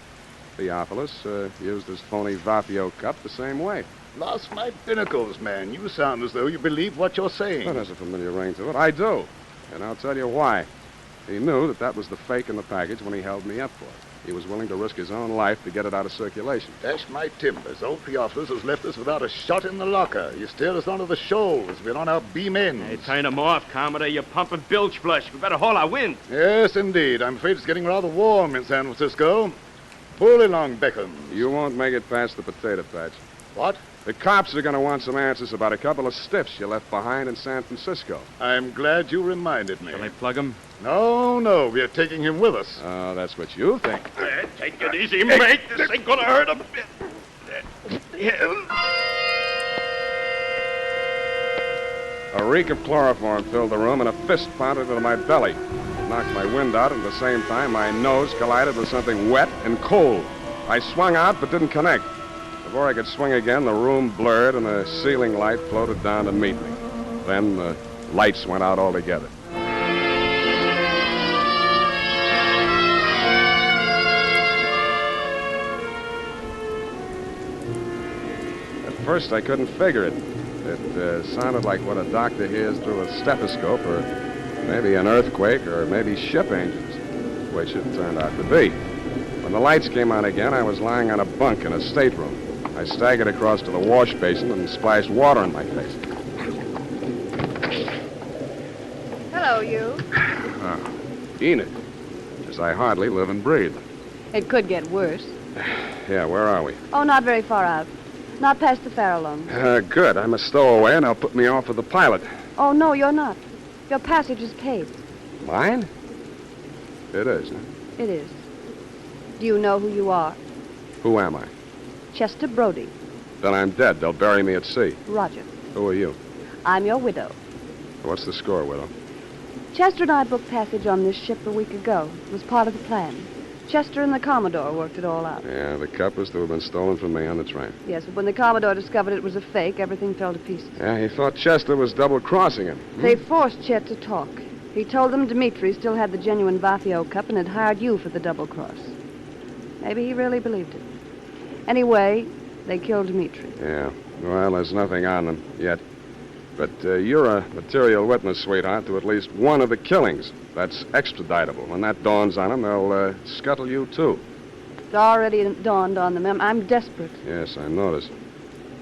Theophilus used his phony Vaphio Cup the same way. Lost my binnacles, man. You sound as though you believe what you're saying. That has a familiar ring to it. I do. And I'll tell you why. He knew that that was the fake in the package when he held me up for it. He was willing to risk his own life to get it out of circulation. Dash my timbers. Old Theophilus has left us without a shot in the locker. You steered us onto the shoals. We're on our beam ends. Hey, turn them off, Commodore. You're pumping bilge flush. We better haul our wind. Yes, indeed. I'm afraid it's getting rather warm in San Francisco. Pull along, beckons. You won't make it past the potato patch. What? The cops are going to want some answers about a couple of stiffs you left behind in San Francisco. I'm glad you reminded me. Shall I plug him? No, we're taking him with us. Oh, that's what you think. Take it easy, mate. This ain't gonna hurt a bit. A reek of chloroform filled the room, and a fist pounded into my belly. It knocked my wind out, and at the same time, my nose collided with something wet and cold. I swung out, but didn't connect. Before I could swing again, the room blurred, and a ceiling light floated down to meet me. Then the lights went out altogether. At first, I couldn't figure it. It sounded like what a doctor hears through a stethoscope, or maybe an earthquake, or maybe ship engines, which it turned out to be. When the lights came on again, I was lying on a bunk in a stateroom. I staggered across to the wash basin and splashed water in my face. Hello, you. Enid, as I hardly live and breathe. It could get worse. Yeah, where are we? Oh, not very far out. Not past the Farallon. Good. I'm a stowaway, and they'll put me off with the pilot. Oh, no, you're not. Your passage is paid. Mine? It is, huh? It is. Do you know who you are? Who am I? Chester Brody. Then I'm dead. They'll bury me at sea. Roger. Who are you? I'm your widow. What's the score, widow? Chester and I booked passage on this ship a week ago. It was part of the plan. Chester and the Commodore worked it all out. Yeah, the cup was to have been stolen from me on the train. Yes, but when the Commodore discovered it was a fake, everything fell to pieces. Yeah, he thought Chester was double-crossing him. They forced Chet to talk. He told them Dimitri still had the genuine Vaphio Cup and had hired you for the double cross. Maybe he really believed it. Anyway, they killed Dimitri. Yeah, well, there's nothing on them yet. But you're a material witness, sweetheart, to at least one of the killings. That's extraditable. When that dawns on them, they'll scuttle you, too. It's already dawned on them. I'm desperate. Yes, I noticed.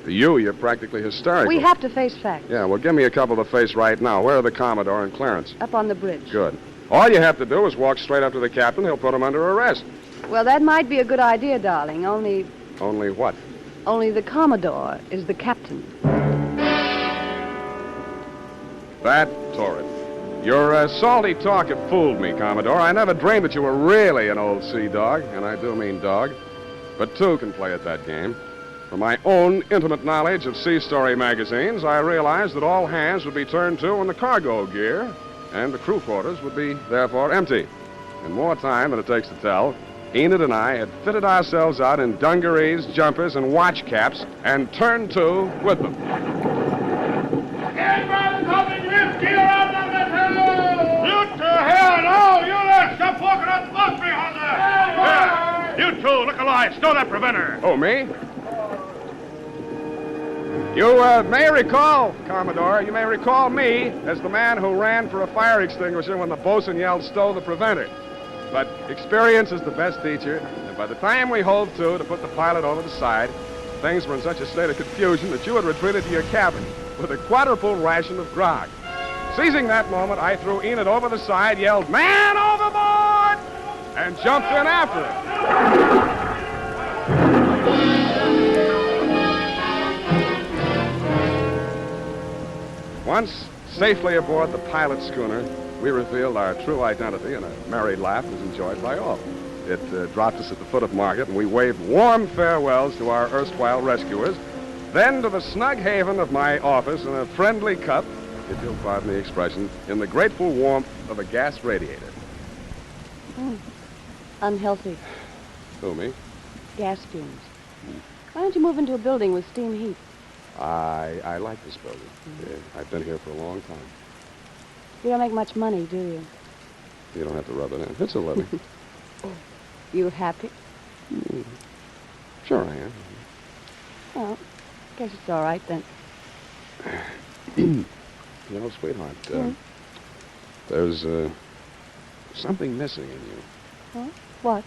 For you, you're practically hysterical. We have to face facts. Yeah, well, give me a couple to face right now. Where are the Commodore and Clarence? Up on the bridge. Good. All you have to do is walk straight up to the captain. He'll put him under arrest. Well, that might be a good idea, darling, only... Only what? Only the Commodore is the captain. That torrid. Your salty talk had fooled me, Commodore. I never dreamed that you were really an old sea dog, and I do mean dog. But two can play at that game. From my own intimate knowledge of sea story magazines, I realized that all hands would be turned to in the cargo gear, and the crew quarters would be, therefore, empty. In more time than it takes to tell, Enid and I had fitted ourselves out in dungarees, jumpers, and watch caps, and turned to with them. Anybody coming with gear out of the hello? You to hell, no! You there! Stop walking on the boat behind there! You two, look alive. Stow that preventer. Oh, me? You may recall, Commodore, you may recall me as the man who ran for a fire extinguisher when the bosun yelled, stow the preventer. But experience is the best teacher, and by the time we hove to put the pilot over the side, things were in such a state of confusion that you had retreated to your cabin with a quadruple ration of grog. Seizing that moment, I threw Enid over the side, yelled, man overboard, and jumped in after it. Once safely aboard the pilot schooner, we revealed our true identity, and a merry laugh was enjoyed by all. It dropped us at the foot of Market, and we waved warm farewells to our erstwhile rescuers, then to the snug haven of my office in a friendly cup, if you'll pardon the expression, in the grateful warmth of a gas radiator. Unhealthy. Who, me? Gas fumes. Why don't you move into a building with steam heat? I like this building. Yeah, I've been here for a long time. You don't make much money, do you? You don't have to rub it in. It's a living. You happy? Sure I am. Well, guess it's all right then. You know, sweetheart, There's, something missing in you. Huh? What?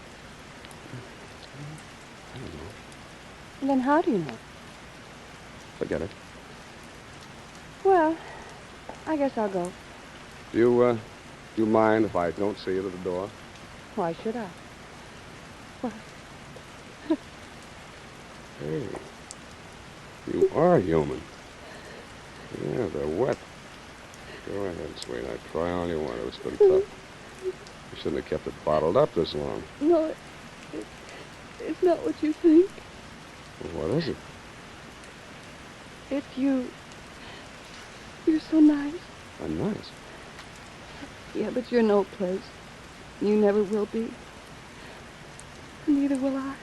I don't know. Then how do you know? Forget it. Well, I guess I'll go. Do you mind if I don't see you to the door? Why should I? What? Hey, you are human. Yeah, they're wet. Go ahead, sweetheart. Try all you want. It's been tough. You shouldn't have kept it bottled up this long. No, it's not what you think. Well, what is it? It's you. You're so nice. I'm nice. Yeah, but you're no place. You never will be. Neither will I.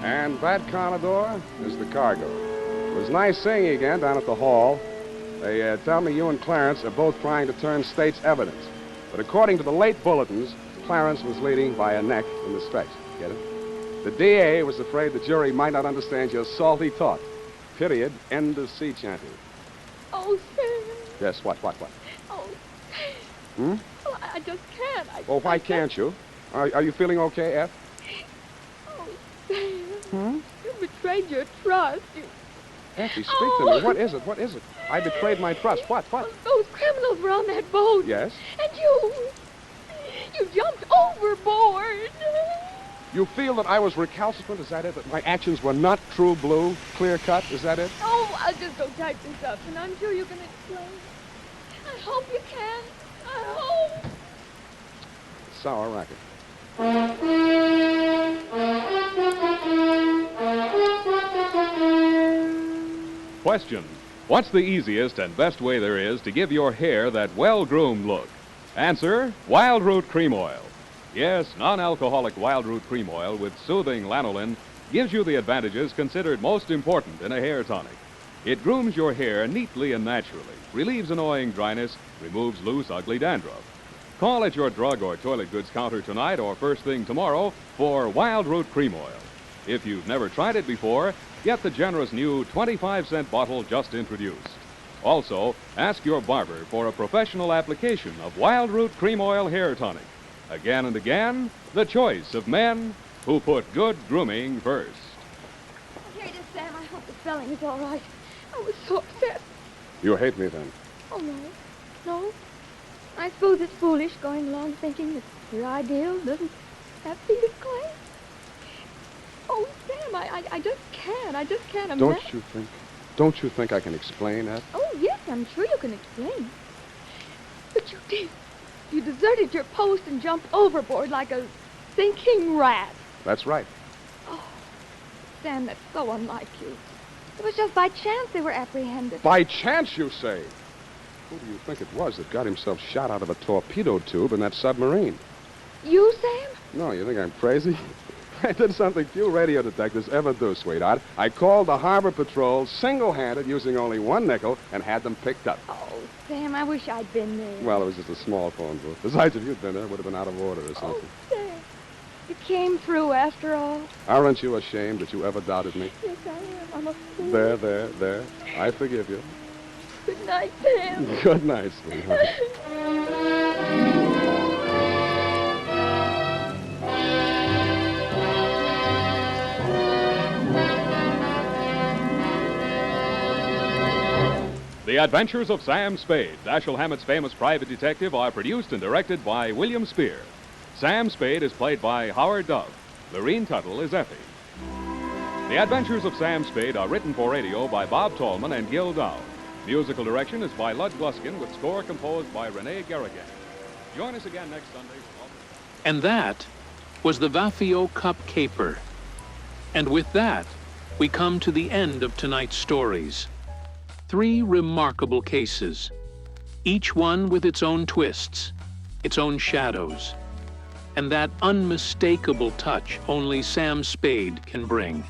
And that Commodore is the cargo. It was nice seeing you again down at the hall. They tell me you and Clarence are both trying to turn state's evidence. But according to the late bulletins, Clarence was leading by a neck in the stretch. Get it? The DA was afraid the jury might not understand your salty talk. Period. End of sea chanting. Oh, Sam. Yes, what? Oh, Hmm? oh, I just can't. Well, why can't you? Are you feeling okay, Eth? Oh, Sam. Hmm? You betrayed your trust. Effie, speak to me. What is it? What is it? I betrayed my trust. What? Those criminals were on that boat. Yes? And you jumped overboard. You feel that I was recalcitrant? Is that it? That my actions were not true blue, clear cut? Is that it? Oh, I'll just go type this up, and I'm sure you can explain. I hope you can. I hope. Sour racket. Question. What's the easiest and best way there is to give your hair that well-groomed look? Answer, Wild Root Cream Oil. Yes, non-alcoholic Wild Root Cream Oil with soothing lanolin gives you the advantages considered most important in a hair tonic. It grooms your hair neatly and naturally, relieves annoying dryness, removes loose, ugly dandruff. Call at your drug or toilet goods counter tonight or first thing tomorrow for Wild Root Cream Oil. If you've never tried it before, get the generous new 25-cent bottle just introduced. Also, ask your barber for a professional application of Wild Root Cream Oil Hair Tonic. Again and again, the choice of men who put good grooming first. Here it is, Sam. I hope the spelling is all right. I was so upset. You hate me then? Oh, no. No. I suppose it's foolish going along thinking that your ideal doesn't have to be displayed. Oh, Sam, I just can't. I just can't imagine. Don't you think I can explain that? Oh, yes, I'm sure you can explain. But you did. You deserted your post and jumped overboard like a sinking rat. That's right. Oh, Sam, that's so unlike you. It was just by chance they were apprehended. By chance, you say? Who do you think it was that got himself shot out of a torpedo tube in that submarine? You, Sam? No, you think I'm crazy? I did something few radio detectives ever do, sweetheart. I called the Harbor Patrol single-handed using only one nickel and had them picked up. Oh, Sam, I wish I'd been there. Well, it was just a small phone booth. Besides, if you'd been there, it would have been out of order or something. Oh, Sam, you came through after all. Aren't you ashamed that you ever doubted me? Yes, I am. I'm a fool. There. I forgive you. Good night, Sam. Good night, sweetheart. The Adventures of Sam Spade, Dashiell Hammett's famous private detective, are produced and directed by William Spear. Sam Spade is played by Howard Dove. Lorene Tuttle is Effie. The Adventures of Sam Spade are written for radio by Bob Tallman and Gil Dow. Musical direction is by Lud Gluskin with score composed by Renee Garrigan. Join us again next Sunday. And that was the Vaphio Cup Caper. And with that, we come to the end of tonight's stories. 3 remarkable cases, each one with its own twists, its own shadows, and that unmistakable touch only Sam Spade can bring.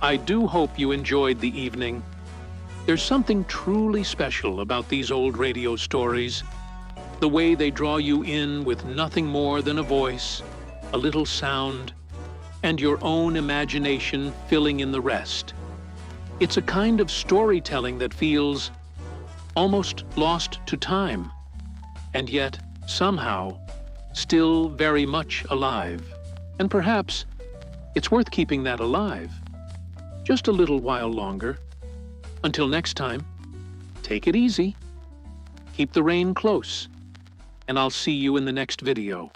I do hope you enjoyed the evening. There's something truly special about these old radio stories, the way they draw you in with nothing more than a voice, a little sound, and your own imagination filling in the rest. It's a kind of storytelling that feels almost lost to time, and yet, somehow, still very much alive. And perhaps it's worth keeping that alive just a little while longer. Until next time, take it easy, keep the rain close, and I'll see you in the next video.